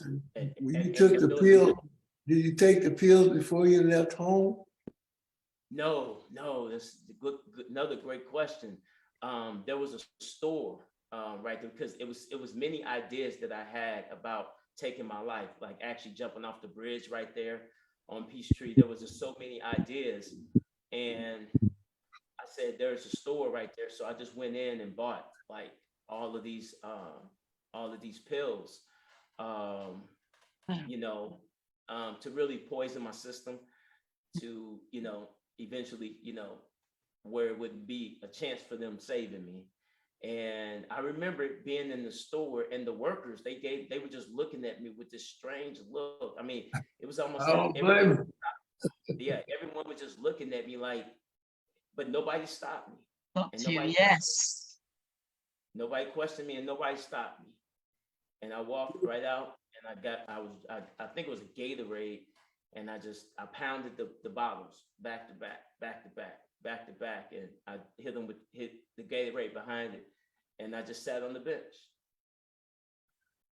When you took the pill, did you take the pills before you left home? No, that's another great question. There was a store right there, because it was many ideas that I had about taking my life, like actually jumping off the bridge right there on Peachtree. There was just so many ideas, and I said, there's a store right there. So I just went in and bought like all of these pills, you know, to really poison my system, to, you know, eventually, you know, where it would be a chance for them saving me. And I remember being in the store, and the workers, they were just looking at me with this strange look. I mean, it was almost like everyone was just looking at me like, but nobody stopped me. And nobody, yes. Nobody questioned me, and nobody stopped me. And I walked right out, and I think it was a Gatorade, and I pounded the bottles back to back, and I hit the Gatorade behind it, and I just sat on the bench.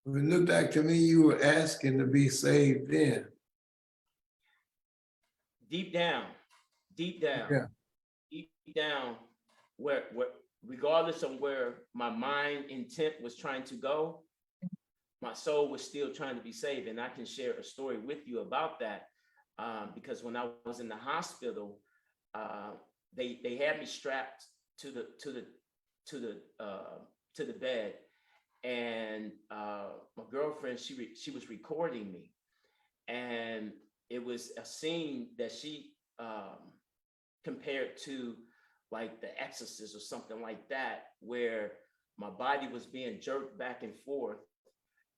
When it looked like to me, you were asking to be saved then. Deep down, where regardless of where my mind intent was trying to go, my soul was still trying to be saved. And I can share a story with you about that, because when I was in the hospital, they had me strapped to the bed, and my girlfriend, she was recording me, and it was a scene that she compared to like The Exorcist or something like that, where my body was being jerked back and forth,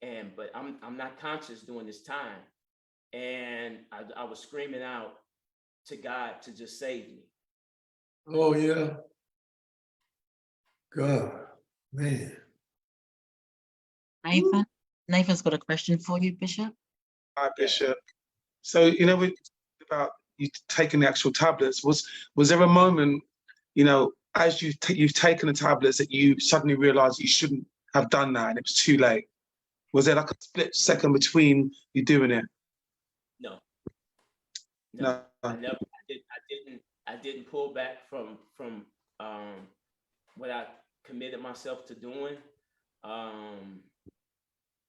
but I'm not conscious during this time, and I was screaming out to God to just save me. Oh yeah. God, man. Nathan? Nathan's got a question for you, Bishop. Hi, Bishop. So, we talked about you taking the actual tablets. Was there a moment, as you've taken the tablets that you suddenly realized you shouldn't have done that and it was too late? Was there like a split second between you doing it? No. No. I didn't pull back from what I committed myself to doing.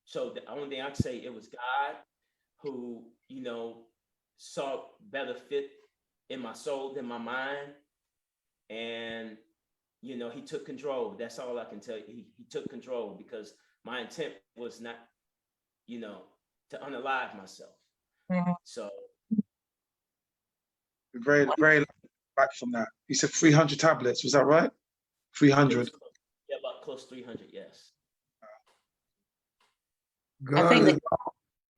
So the only thing I can say, it was God who, saw better fit in my soul than my mind. And, he took control. That's all I can tell you. He took control, because my intent was not, to unalive myself. So. Very, very back from that. You said 300 tablets, was that right? 300. Yeah, about close to 300, yes. I think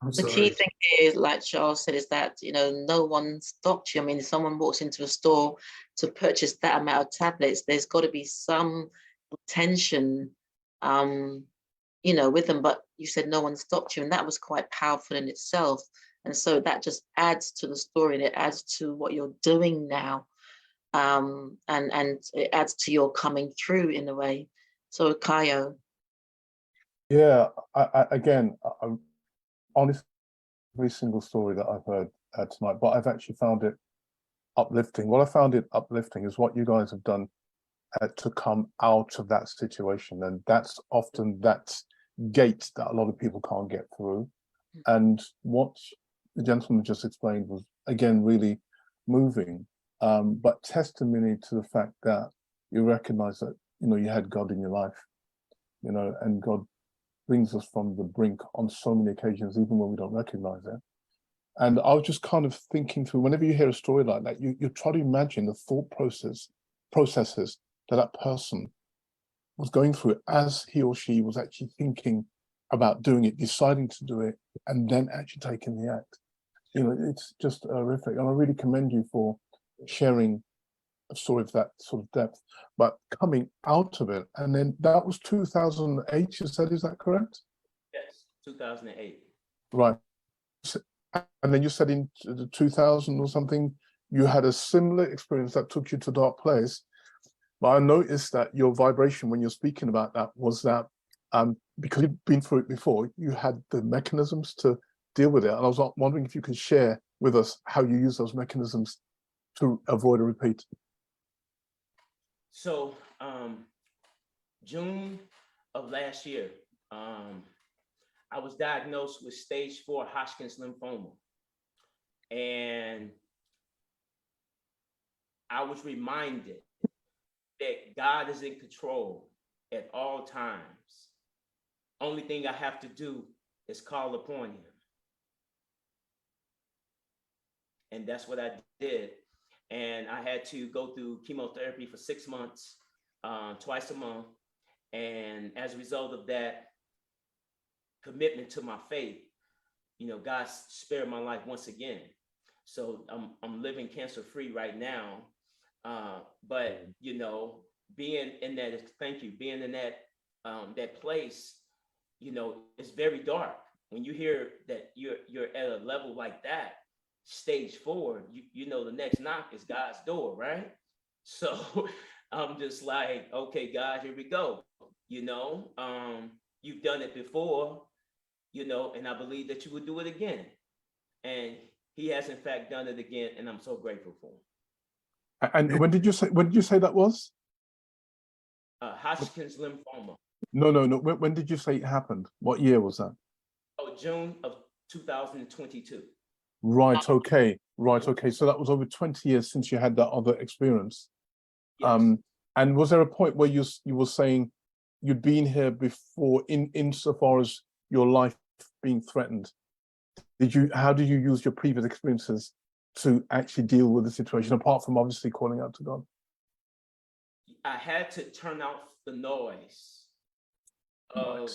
I'm the sorry. key thing is, like Charles said, is that, no one stopped you. I mean, if someone walks into a store to purchase that amount of tablets, there's got to be some tension, with them. But you said no one stopped you, and that was quite powerful in itself. And so that just adds to the story, and it adds to what you're doing now. And it adds to your coming through in a way. So, Ciyo. Yeah, again, honestly, every single story that I've heard tonight, but I've actually found it uplifting. What I found it uplifting is what you guys have done to come out of that situation. And that's often that gate that a lot of people can't get through. And what the gentleman just explained was, again, really moving, but testimony to the fact that you recognize that, you had God in your life, and God brings us from the brink on so many occasions, even when we don't recognize it. And I was just kind of thinking through, whenever you hear a story like that, you try to imagine the thought processes that person was going through as he or she was actually thinking about doing it, deciding to do it, and then actually taking the act. It's just horrific. And I really commend you for sharing a story of that sort of depth, but coming out of it. And then that was 2008, you said, is that correct? Yes, 2008. Right. And then you said in 2000 or something, you had a similar experience that took you to a dark place. But I noticed that your vibration when you're speaking about that was that because you've been through it before, you had the mechanisms to deal with it. And I was wondering if you could share with us how you use those mechanisms to avoid a repeat. So June of last year, I was diagnosed with stage 4 Hodgkin's lymphoma. And I was reminded that God is in control at all times. Only thing I have to do is call upon him. And that's what I did. And I had to go through chemotherapy for 6 months, twice a month. And as a result of that commitment to my faith, God spared my life once again. So I'm living cancer-free right now. But being in that, thank you, being in that place, it's very dark. When you hear that you're at a level like that, stage 4, the next knock is God's door, right? So I'm just like, okay, God, here we go. You've done it before, and I believe that you would do it again. And he has in fact done it again, and I'm so grateful for him. And when did you say that was? Hodgkin's lymphoma. No. When did you say it happened? What year was that? Oh, June of 2022. Right. Okay. So that was over 20 years since you had that other experience. Yes. And was there a point where you were saying you'd been here before, insofar as your life being threatened? How did you use your previous experiences to actually deal with the situation, apart from obviously calling out to God? I had to turn off the noise of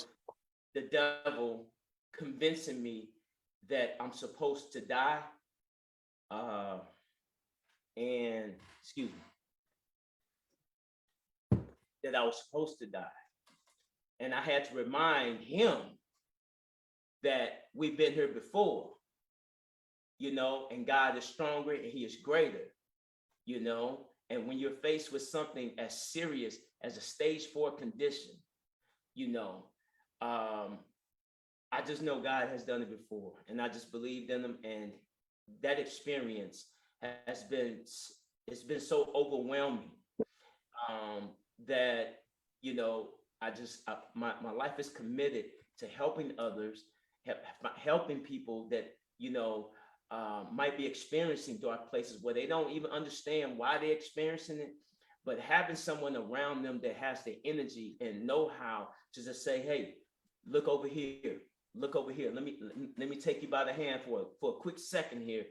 the devil convincing me that I'm supposed to die. And excuse me, that I was supposed to die. And I had to remind him that we've been here before, you know, and God is stronger and he is greater, you know. And when you're faced with something as serious as a stage 4 condition, you know, I just know God has done it before, and I just believed in him. And that experience has been, it's been so overwhelming that, you know, my life is committed to helping others, helping people that, you know, might be experiencing dark places where they don't even understand why they're experiencing it, but having someone around them that has the energy and know-how to just say, hey, look over here, look over here. Let me take you by the hand for a quick second here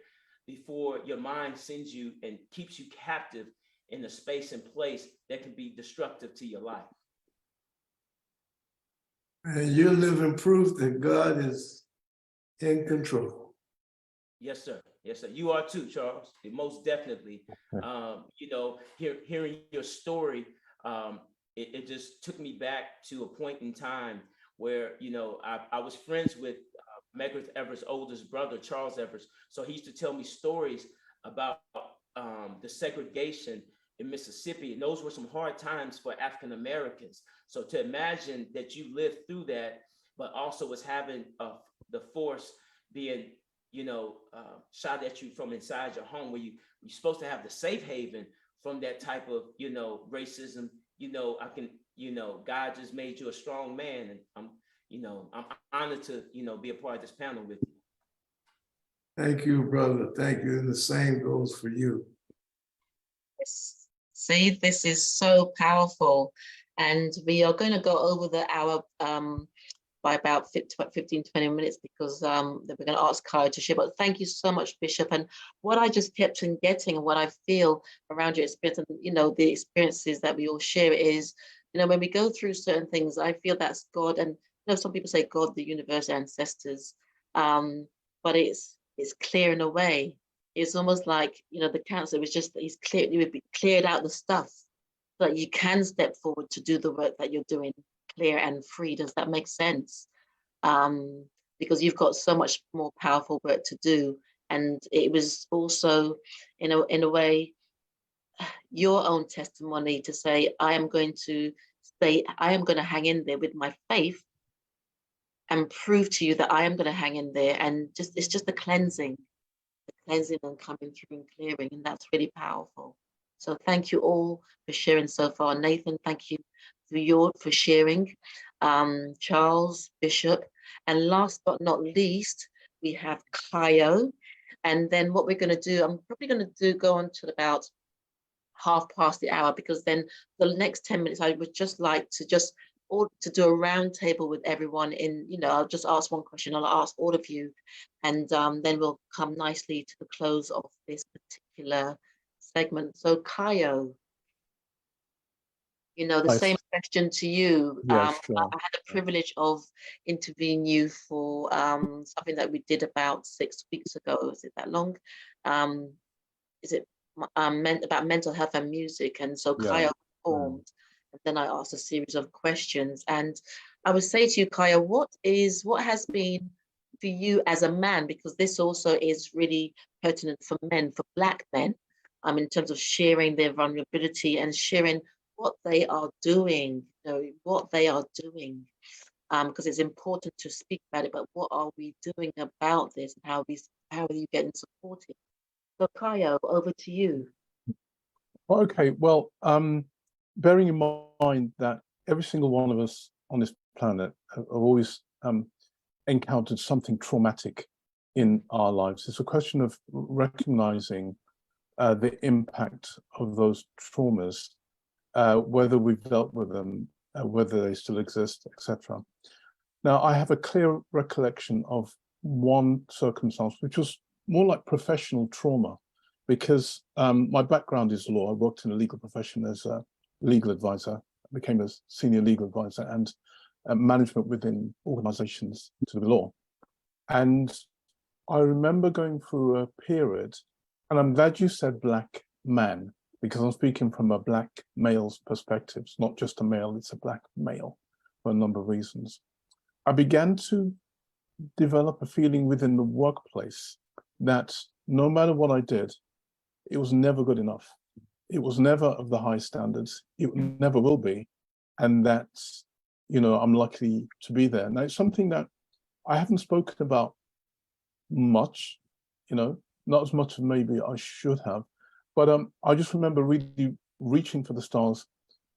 before your mind sends you and keeps you captive in a space and place that can be destructive to your life. And you're living proof that God is in control. Yes, sir. Yes, sir. You are too, Charles. Most definitely. You know, hearing your story, it just took me back to a point in time where, you know, I was friends with Medgar Everett's oldest brother, Charles Everett. So he used to tell me stories about the segregation in Mississippi, and those were some hard times for African Americans. So to imagine that you lived through that, but also was having the force being, you know, shot at you from inside your home, where you're supposed to have the safe haven from that type of, you know, racism. You know, you know, God just made you a strong man, and I'm honored to, you know, be a part of this panel with you. Thank you, brother. Thank you. And the same goes for you. Yes. See, this is so powerful. And we are going to go over the hour by about 15, 20 minutes, because then we're going to ask Ciyo to share. But thank you so much, Bishop. And what I just kept on getting, and what I feel around your experience, and, you know, the experiences that we all share is, you know, when we go through certain things, I feel that's God. And, you know, some people say God, the universe, ancestors, but it's clear in a way. It's almost like, you know, the counsel was just, he's cleared out the stuff so that you can step forward to do the work that you're doing, clear and free. Does that make sense? Because you've got so much more powerful work to do. And it was also, in a way, your own testimony to say, I am going to hang in there with my faith and prove to you that I am going to hang in there. And it's just the cleansing and coming through and clearing. And that's really powerful. So thank you all for sharing so far. Nathan, thank you for sharing. Charles, Bishop, and last but not least, we have Ciyo. And then what we're going to do, I'm probably going to go on to about 1:30, because then the next 10 minutes, I would just like to do a round table with everyone in, you know, I'll just ask one question, I'll ask all of you, and then we'll come nicely to the close of this particular segment. So Ciyo, you know, the same question to you. Yeah, sure. I had the privilege of interviewing you for something that we did about 6 weeks ago. Is it that long? Is it about mental health and music? And so Ciyo performed, and then I asked a series of questions. And I would say to you, Ciyo, what has been for you as a man, because this also is really pertinent for men, for Black men, in terms of sharing their vulnerability and sharing what they are doing, because it's important to speak about it, but what are we doing about this, and how are you getting supported? So Ciyo, over to you. Okay, well, bearing in mind that every single one of us on this planet have always encountered something traumatic in our lives, it's a question of recognizing the impact of those traumas, whether we've dealt with them, whether they still exist, etc. Now, I have a clear recollection of one circumstance, which was more like professional trauma, because my background is law. I worked in the legal profession as a legal advisor, became a senior legal advisor, and management within organizations to the law. And I remember going through a period, and I'm glad you said black man, because I'm speaking from a black male's perspective. It's not just a male, it's a black male for a number of reasons. I began to develop a feeling within the workplace that no matter what I did, it was never good enough. It was never of the high standards. It never will be. And that, you know, I'm lucky to be there. Now, it's something that I haven't spoken about much, you know, not as much as maybe I should have. But I just remember really reaching for the stars,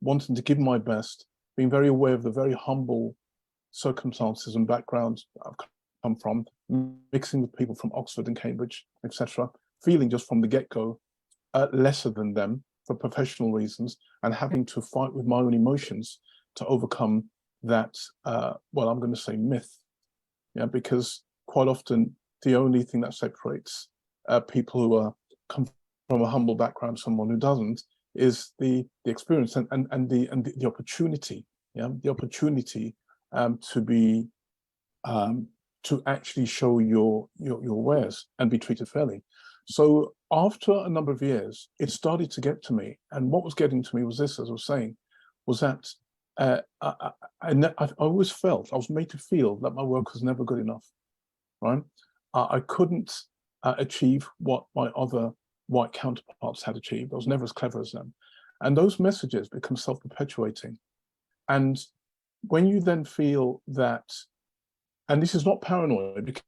wanting to give my best, being very aware of the very humble circumstances and backgrounds I've come from, mixing with people from Oxford and Cambridge, etc., feeling just from the get-go lesser than them for professional reasons, and having to fight with my own emotions to overcome that, well, I'm going to say myth, yeah, because quite often the only thing that separates people who are come from a humble background, someone who doesn't, is the experience and the opportunity, yeah, the opportunity to be to actually show your wares and be treated fairly. So after a number of years, it started to get to me, and what was getting to me was this, as I was saying, was that I always felt, I was made to feel that my work was never good enough, right? I couldn't achieve what my other white counterparts had achieved. I was never as clever as them. And those messages become self-perpetuating. And when you then feel that, and this is not paranoid, because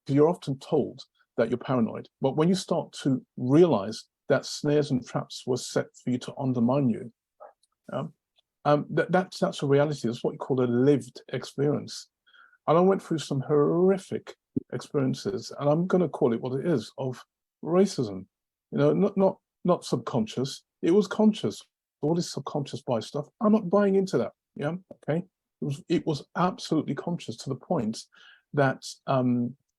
you're often told that you're paranoid, but when you start to realize that snares and traps were set for you to undermine you, that's a reality. That's what you call a lived experience. And I went through some horrific experiences, and I'm going to call it what it is, of racism. You know, not subconscious. It was conscious. All this subconscious bias stuff, I'm not buying into that. Yeah, okay. It was absolutely conscious, to the point that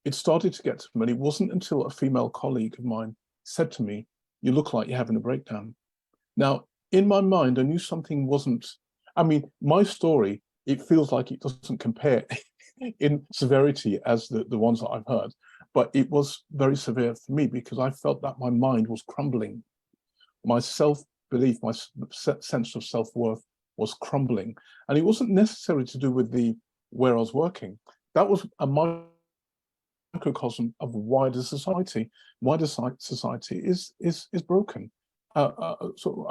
it started to get to me. And it wasn't until a female colleague of mine said to me, "You look like you're having a breakdown." Now, in my mind, I knew something wasn't. I mean, my story, it feels like it doesn't compare in severity as the ones that I've heard, but it was very severe for me because I felt that my mind was crumbling. My self-belief, my sense of self-worth was crumbling. And it wasn't necessarily to do with where I was working. That was a microcosm of wider society. Wider society is broken. So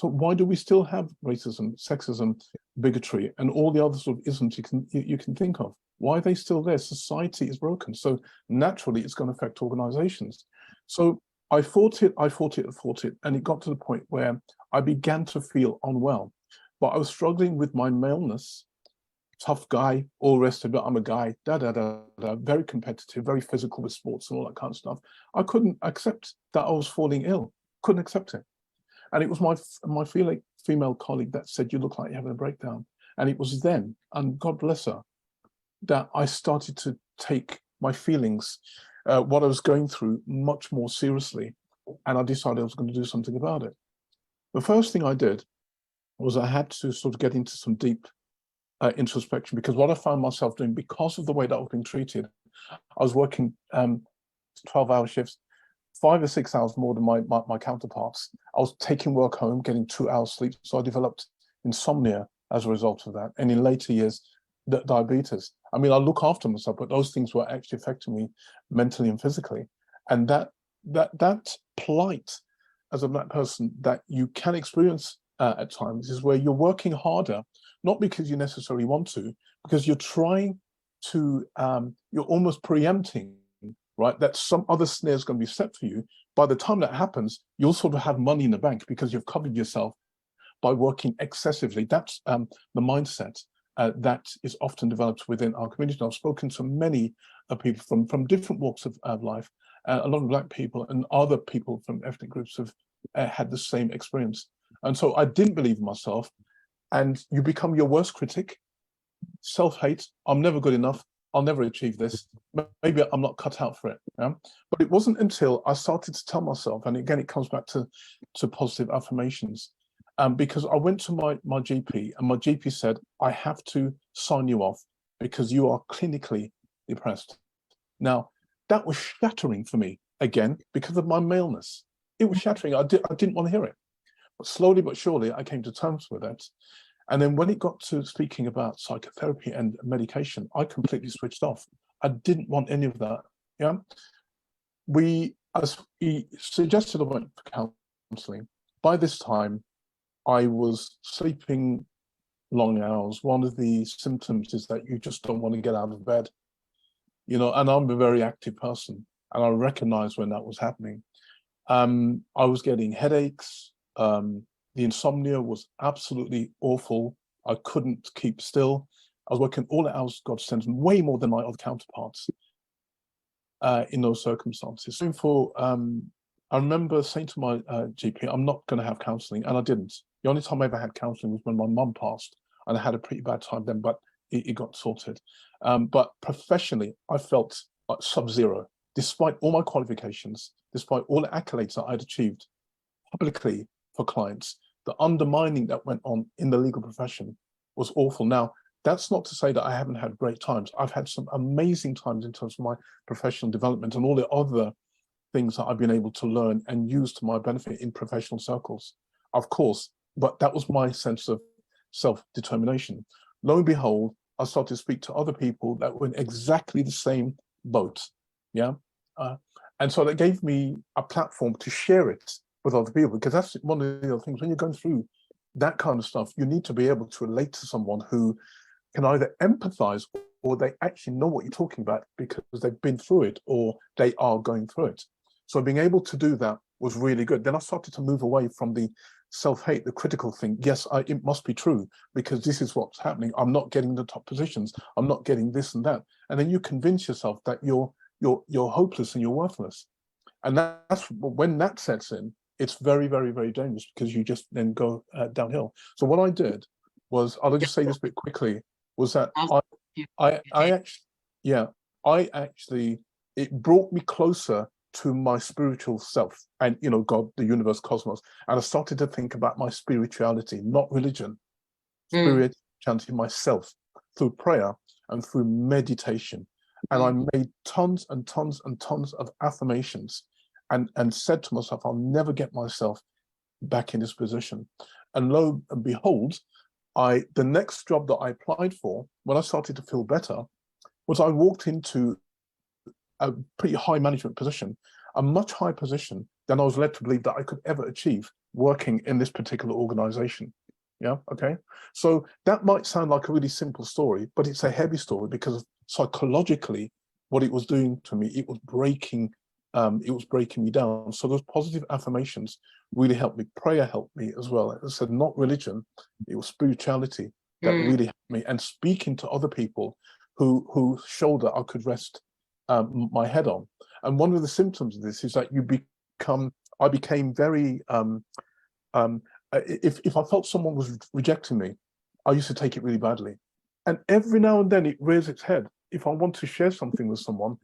why do we still have racism, sexism, bigotry, and all the other sort of isms you can think of? Why are they still there? Society is broken. So naturally, it's going to affect organizations. So I fought it, and it got to the point where I began to feel unwell. But I was struggling with my maleness, tough guy, all the rest of it. I'm a guy, very competitive, very physical with sports and all that kind of stuff. I couldn't accept that I was falling ill. Couldn't accept it. And it was my female colleague that said, "You look like you're having a breakdown." And it was then, and God bless her, that I started to take my feelings, what I was going through, much more seriously. And I decided I was going to do something about it. The first thing I did was I had to sort of get into some deep introspection, because what I found myself doing, because of the way that I was being treated, I was working 12-hour shifts, 5 or 6 hours more than my counterparts. I was taking work home, getting 2 hours sleep. So I developed insomnia as a result of that. And in later years, diabetes. I mean, I look after myself, but those things were actually affecting me mentally and physically. And that plight as a Black person that you can experience at times is where you're working harder, not because you necessarily want to, because you're trying to, you're almost preempting, right, that some other snare is going to be set for you. By the time that happens, you'll sort of have money in the bank because you've covered yourself by working excessively. That's the mindset that is often developed within our community. I've spoken to many people from different walks of life. A lot of Black people and other people from ethnic groups have had the same experience. And so I didn't believe in myself. And you become your worst critic, self-hate. I'm never good enough. I'll never achieve this. Maybe I'm not cut out for it. Yeah? But it wasn't until I started to tell myself, and again, it comes back to positive affirmations, because I went to my GP, and my GP said, I have to sign you off because you are clinically depressed. Now, that was shattering for me, again, because of my maleness. It was shattering. I didn't want to hear it. But slowly but surely, I came to terms with it. And then when it got to speaking about psychotherapy and medication, I completely switched off. I didn't want any of that. Yeah. As he suggested, I went for counseling. By this time, I was sleeping long hours. One of the symptoms is that you just don't want to get out of bed, you know, and I'm a very active person, and I recognized when that was happening. I was getting headaches. The insomnia was absolutely awful. I couldn't keep still. I was working all the hours God sent, way more than my other counterparts in those circumstances. I remember saying to my GP, I'm not going to have counselling, and I didn't. The only time I ever had counselling was when my mum passed, and I had a pretty bad time then, but it got sorted. But professionally, I felt like sub-zero, despite all my qualifications, despite all the accolades that I'd achieved publicly for clients. The undermining that went on in the legal profession was awful. Now, that's not to say that I haven't had great times. I've had some amazing times in terms of my professional development and all the other things that I've been able to learn and use to my benefit in professional circles, of course, but that was my sense of self-determination. Lo and behold, I started to speak to other people that were in exactly the same boat, yeah? And so that gave me a platform to share it with other people, because that's one of the other things. When you're going through that kind of stuff, you need to be able to relate to someone who can either empathize or they actually know what you're talking about because they've been through it or they are going through it. So being able to do that was really good. Then I started to move away from the self-hate, the critical thing. Yes, it must be true because this is what's happening. I'm not getting the top positions. I'm not getting this and that. And then you convince yourself that you're hopeless and you're worthless. And that's when that sets in, it's very, very, very dangerous because you just then go downhill. So what I did was, I'll just say this bit quickly, was that it brought me closer to my spiritual self and, you know, God, the universe, cosmos. And I started to think about my spirituality, not religion, spirituality, myself, through prayer and through meditation. And I made tons and tons and tons of affirmations and said to myself, I'll never get myself back in this position. And lo and behold, the next job that I applied for, when I started to feel better, was I walked into a pretty high management position, a much higher position than I was led to believe that I could ever achieve working in this particular organization. Yeah, okay. So that might sound like a really simple story, but it's a heavy story because psychologically, what it was doing to me, it was breaking me down. So those positive affirmations really helped me. Prayer helped me as well. As I said, not religion, it was spirituality that really helped me, and speaking to other people whose shoulder I could rest my head on. And one of the symptoms of this is that I became very, if I felt someone was rejecting me, I used to take it really badly. And every now and then it rears its head. If I want to share something with someone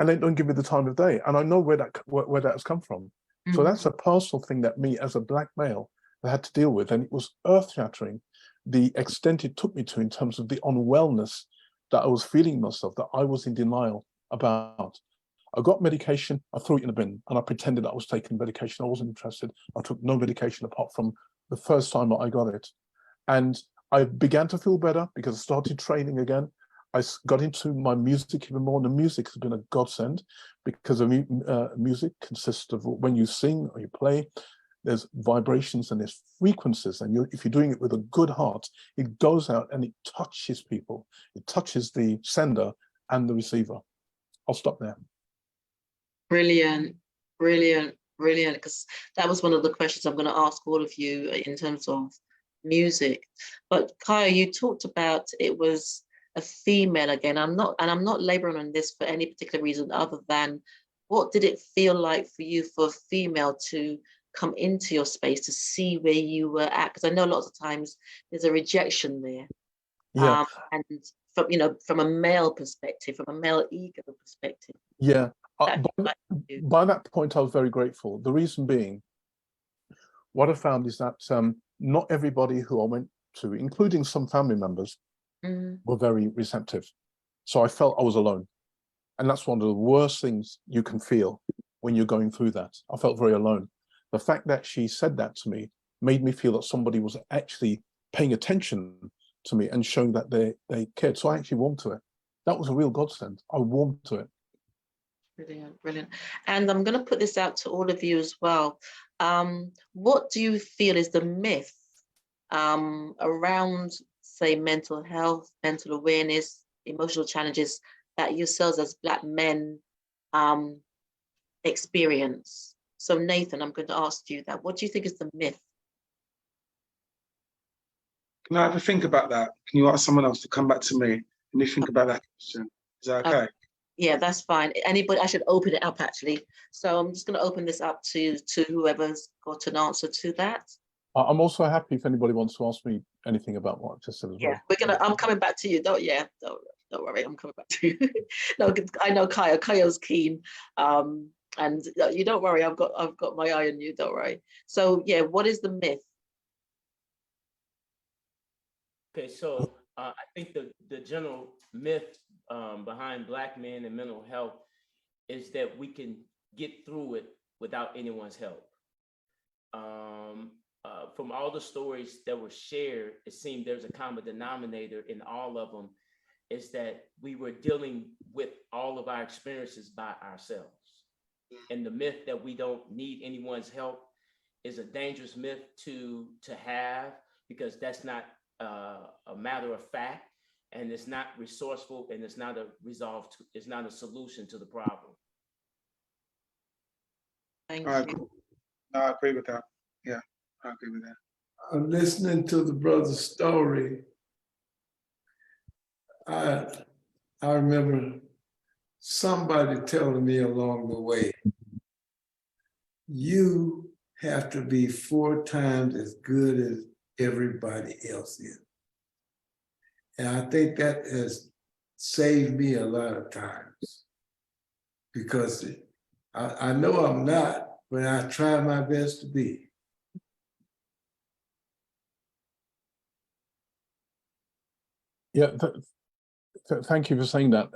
and they don't give me the time of day, and I know where that has come from. So that's a personal thing that me as a black male had to deal with. And it was earth-shattering, the extent it took me to in terms of the unwellness that I was feeling myself, that I was in denial about. I got medication, I threw it in a bin, and I pretended I was taking medication. I wasn't interested. I took no medication apart from the first time that I got it. And I began to feel better because I started training again. I got into my music even more. The music has been a godsend because music consists of, when you sing or you play, there's vibrations and there's frequencies. And if you're doing it with a good heart, it goes out and it touches people. It touches the sender and the receiver. I'll stop there. Brilliant, brilliant, brilliant. Because that was one of the questions I'm going to ask all of you in terms of music. But Ciyo, you talked about it was a female again. I'm not laboring on this for any particular reason other than what did it feel like for you for a female to come into your space to see where you were at? Because I know lots of times there's a rejection there. Yeah. And from a male perspective, from a male ego perspective. Yeah. By that point, I was very grateful. The reason being, what I found is that not everybody who I went to, including some family members, were very receptive. So I felt I was alone. And that's one of the worst things you can feel when you're going through that. I felt very alone. The fact that she said that to me made me feel that somebody was actually paying attention to me and showing that they cared. So I actually warmed to it. That was a real godsend. I warmed to it. Brilliant, brilliant. And I'm going to put this out to all of you as well. What do you feel is the myth around, say, mental health, mental awareness, emotional challenges that yourselves as Black men experience? So Nathan, I'm going to ask you that. What do you think is the myth? Can I have a think about that? Can you ask someone else to come back to me and you think about that question? Is that okay? Yeah, that's fine. Anybody, I should open it up actually. So I'm just going to open this up to whoever's got an answer to that. I'm also happy if anybody wants to ask me anything about what I just said as well. Yeah, I'm coming back to you. Don't worry, I'm coming back to you. No, I know Kayo's keen. And you don't worry, I've got my eye on you, don't worry. So yeah, what is the myth? Okay, so I think the general myth behind Black men and mental health is that we can get through it without anyone's help. From all the stories that were shared, it seemed there's a common denominator in all of them, is that we were dealing with all of our experiences by ourselves. And the myth that we don't need anyone's help is a dangerous myth to have, because that's not a matter of fact, and it's not resourceful, and it's not it's not a solution to the problem. Thank I you. agree. No, I agree with that. Yeah, I agree with that. I'm listening to the brother's story. I remember somebody telling me along the way, you have to be 4 times as good as everybody else is. And I think that has saved me a lot of times, because I know I'm not, but I try my best to be. Yeah, thank you for saying that.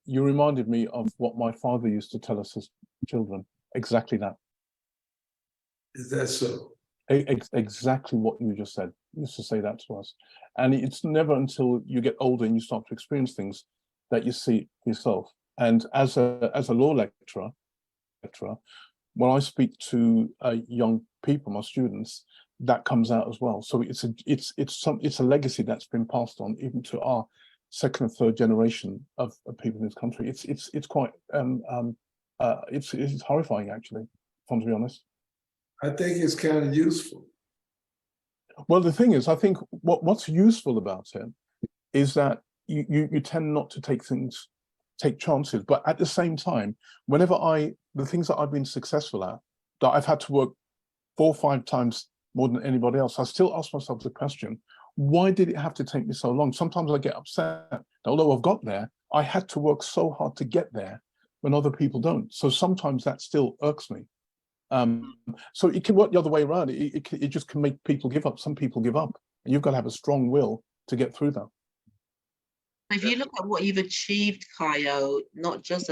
You reminded me of what my father used to tell us as children. Exactly that. Is that so? Exactly what you just said. He used to say that to us. And it's never until you get older and you start to experience things that you see yourself. And as a law lecturer, when I speak to young people, my students, that comes out as well. So it's a legacy that's been passed on even to our second and third generation of people in this country. It's quite it's horrifying, actually, if I'm to be honest. I think it's kind of useful. Well, the thing is, I think what's useful about it is that you tend not to take chances, but at the same time, whenever the things that I've been successful at, that I've had to work 4 or 5 times more than anybody else, I still ask myself the question, why did it have to take me so long? Sometimes I get upset that although I've got there, I had to work so hard to get there when other people don't. So sometimes that still irks me. So it can work the other way around. It just can make people give up. Some people give up, and you've got to have a strong will to get through that. If you look at what you've achieved, Ciyo, not just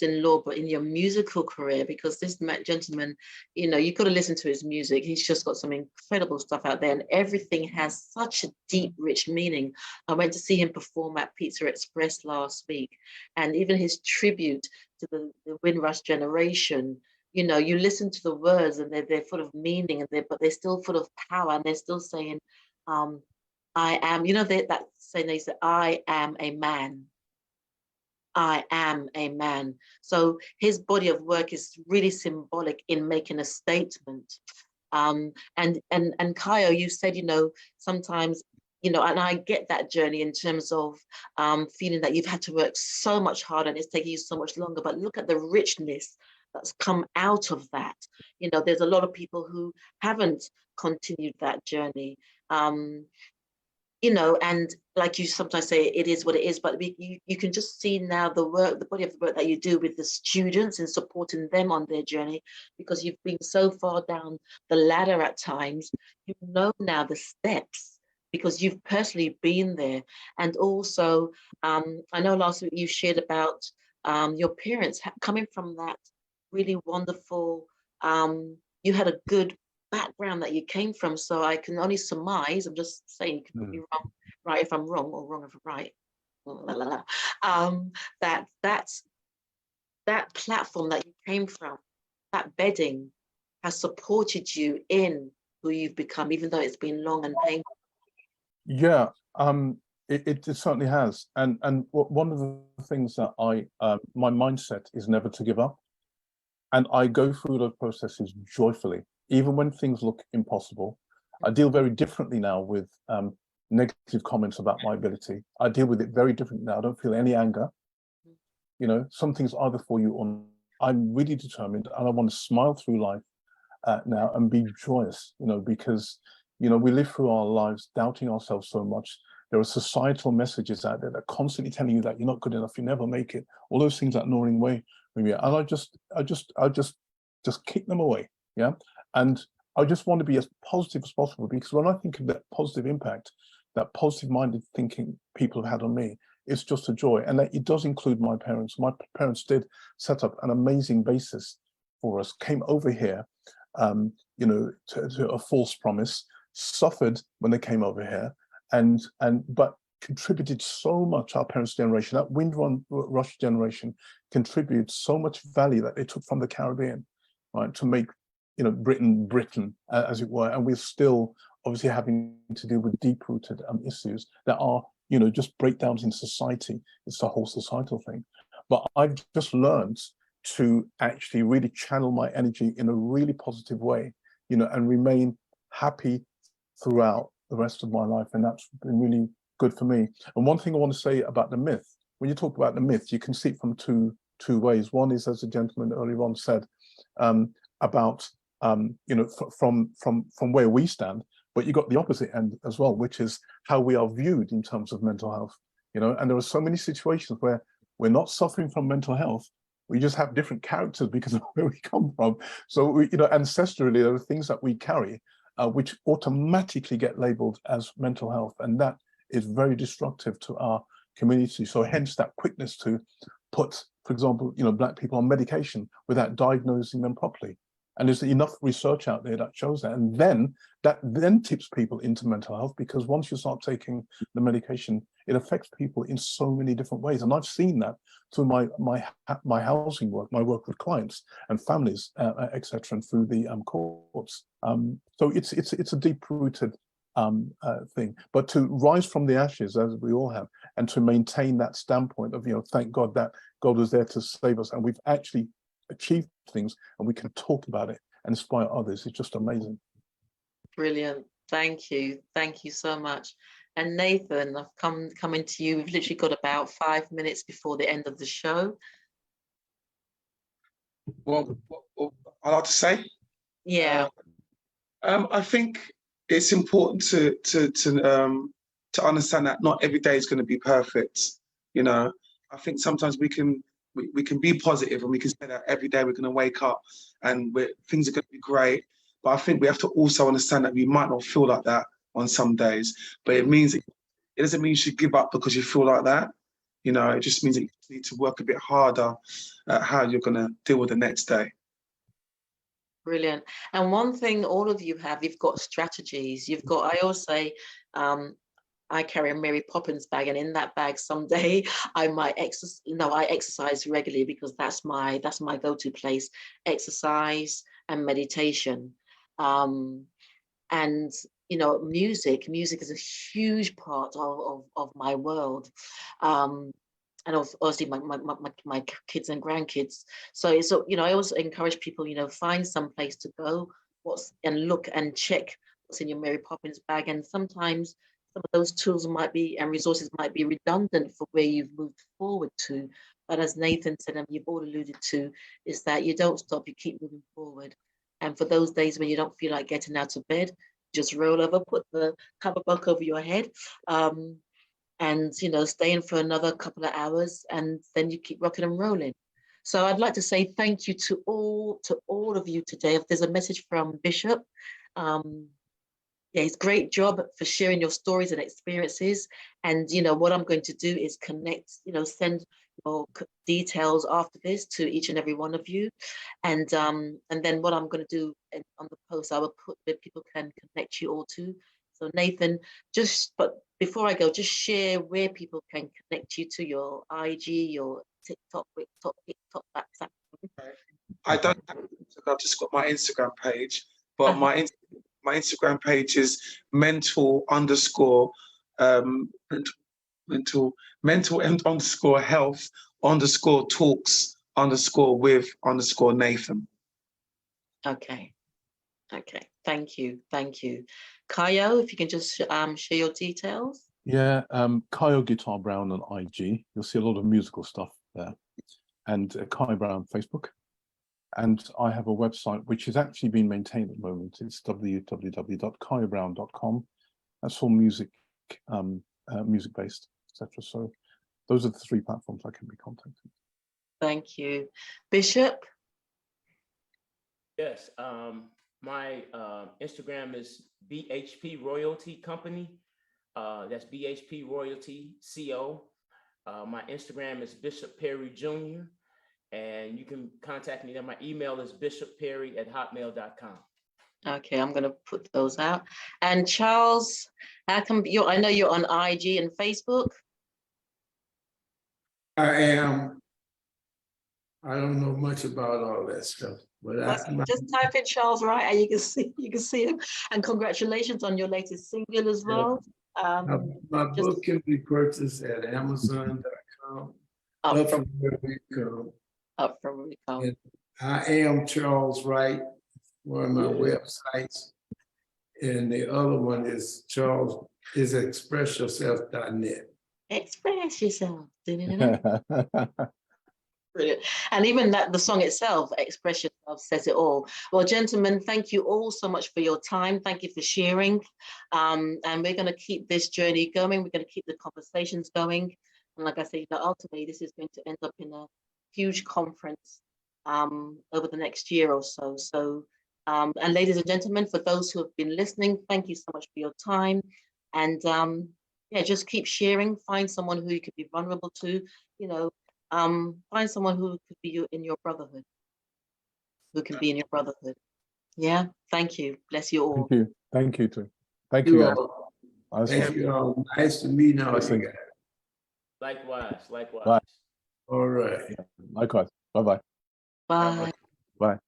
in law, but in your musical career, because this gentleman, you've got to listen to his music. He's just got some incredible stuff out there, and everything has such a deep, rich meaning. I went to see him perform at Pizza Express last week, and even his tribute to the Windrush generation, you listen to the words and they're full of meaning, but they're still full of power, and they're still saying, I am, that saying, they say, I am a man. I am a man. So his body of work is really symbolic in making a statement. And Ciyo, you said, sometimes, and I get that journey in terms of feeling that you've had to work so much harder and it's taking you so much longer, but look at the richness that's come out of that. There's a lot of people who haven't continued that journey. And like you sometimes say, it is what it is, but you can just see now the body of the work that you do with the students and supporting them on their journey, because you've been so far down the ladder at times, now the steps because you've personally been there. And also, I know last week you shared about your parents coming from that really wonderful, you had a good background that you came from. So I can only surmise, I'm just saying, you can put me wrong, right if I'm wrong, or wrong if I'm right. La, la, la. That platform that you came from, that bedding has supported you in who you've become, even though it's been long and painful. Yeah, it certainly has. And one of the things that my mindset is never to give up. And I go through those processes joyfully, even when things look impossible. I deal very differently now with negative comments about my ability. I deal with it very differently now. I don't feel any anger. You know, something's either for you or not. I'm really determined, and I want to smile through life now and be joyous, you know, because, you know, we live through our lives doubting ourselves so much. There are societal messages out there that are constantly telling you that you're not good enough, you never make it. All those things that gnawing away from you. And I just kick them away. Yeah. And I just want to be as positive as possible, because when I think of that positive impact, that positive minded thinking people have had on me, it's just a joy. And that it does include my parents. My parents did set up an amazing basis for us, came over here, you know, to a false promise, suffered when they came over here, but contributed so much. Our parents' generation, that Windrush generation, contributed so much value that they took from the Caribbean, right, to make, you know, Britain, as it were. And we're still obviously having to deal with deep-rooted issues that are, you know, just breakdowns in society. It's the whole societal thing. But I've just learned to actually really channel my energy in a really positive way, you know, and remain happy throughout the rest of my life. And that's been really good for me. And one thing I want to say about the myth, when you talk about the myth, you can see it from two ways. One is, as the gentleman earlier on said, about you know, from where we stand, but you got the opposite end as well, which is how we are viewed in terms of mental health. You know, and there are so many situations where we're not suffering from mental health. We just have different characters because of where we come from. So, we, you know, ancestrally, there are things that we carry which automatically get labeled as mental health, and that is very destructive to our community. So hence that quickness to put, for example, you know, Black people on medication without diagnosing them properly. And there's enough research out there that shows that. And then that tips people into mental health, because once you start taking the medication, it affects people in so many different ways. And I've seen that through my housing work, my work with clients and families, etc., and through the courts. So it's a deep-rooted thing. But to rise from the ashes, as we all have, and to maintain that standpoint of, you know, thank God that God was there to save us, and we've actually achieved things, and we can talk about it and inspire others. It's just amazing. Brilliant. Thank you so much. And Nathan, I've coming to you. We've literally got about 5 minutes before the end of the show. Well, I'd like to say, Yeah. I think it's important to understand that not every day is going to be perfect. You know, I think sometimes we can be positive, and we can say that every day we're going to wake up and things are going to be great. But I think we have to also understand that we might not feel like that on some days. But it doesn't mean you should give up because you feel like that. You know, it just means that you need to work a bit harder at how you're going to deal with the next day. Brilliant. And one thing all of you have, you've got strategies. You've got, I always say, I carry a Mary Poppins bag, and in that bag someday I might I exercise regularly, because that's my go-to place. Exercise and meditation. And you know, music is a huge part of my world. And obviously my kids and grandkids. So it's, you know, I also encourage people, you know, find some place to go, and look and check what's in your Mary Poppins bag. And sometimes some of those tools and resources might be redundant for where you've moved forward to. But as Nathan said, and you've all alluded to, is that you don't stop, you keep moving forward. And for those days when you don't feel like getting out of bed, just roll over, put the cover back over your head, and, you know, stay in for another couple of hours, and then you keep rocking and rolling. So I'd like to say thank you to all of you today. If there's a message from Bishop, Yeah, it's great job for sharing your stories and experiences. And you know what I'm going to do is connect, you know, send your details after this to each and every one of you. And then what I'm going to do on the post, I will put that people can connect you all to. So Nathan, but before I go, just share where people can connect you to your IG, your TikTok, that. I don't have I've just got my Instagram page, but my Instagram page is mental underscore mental and underscore health underscore talks underscore with underscore Nathan. Okay. Thank you. Kayo, if you can just share your details. Yeah, Kayo Guitar Brown on IG. You'll see a lot of musical stuff there. And Kai Brown Facebook. And I have a website which is actually being maintained at the moment. It's www.kaiobrown.com. That's all music, music based, etc. So those are the three platforms I can be contacted. Thank you. Bishop? Yes, my Instagram is BHP Royalty Company. That's BHP Royalty CO. My Instagram is Bishop Perry Jr. And you can contact me there. My email is bishopperry@hotmail.com. Okay, I'm gonna put those out. And Charles, how come I know you're on IG and Facebook? I am. I don't know much about all that stuff, but Just type in Charles Wright and you can see him. And congratulations on your latest single as well. my book can be purchased at Amazon.com. Up from where we come. Up from where we come. And I am Charles Wright, one of my websites. And the other one is expressyourself.net. Express yourself. Brilliant. And even the song itself, Express Yourself, says it all. Well, gentlemen, thank you all so much for your time. Thank you for sharing. And we're going to keep this journey going. We're going to keep the conversations going. And like I say, ultimately, this is going to end up in a huge conference over the next year or so. So, and ladies and gentlemen, for those who have been listening, thank you so much for your time. And yeah, just keep sharing. Find someone who you could be vulnerable to, you know. Find someone who could be in your brotherhood, who can be in your brotherhood. Yeah, thank you. Bless you all. Thank you too. Thank you guys. Thank you all. Nice to meet all you guys. Likewise. Bye. All right. Yeah, likewise. Bye-bye. Bye. Bye.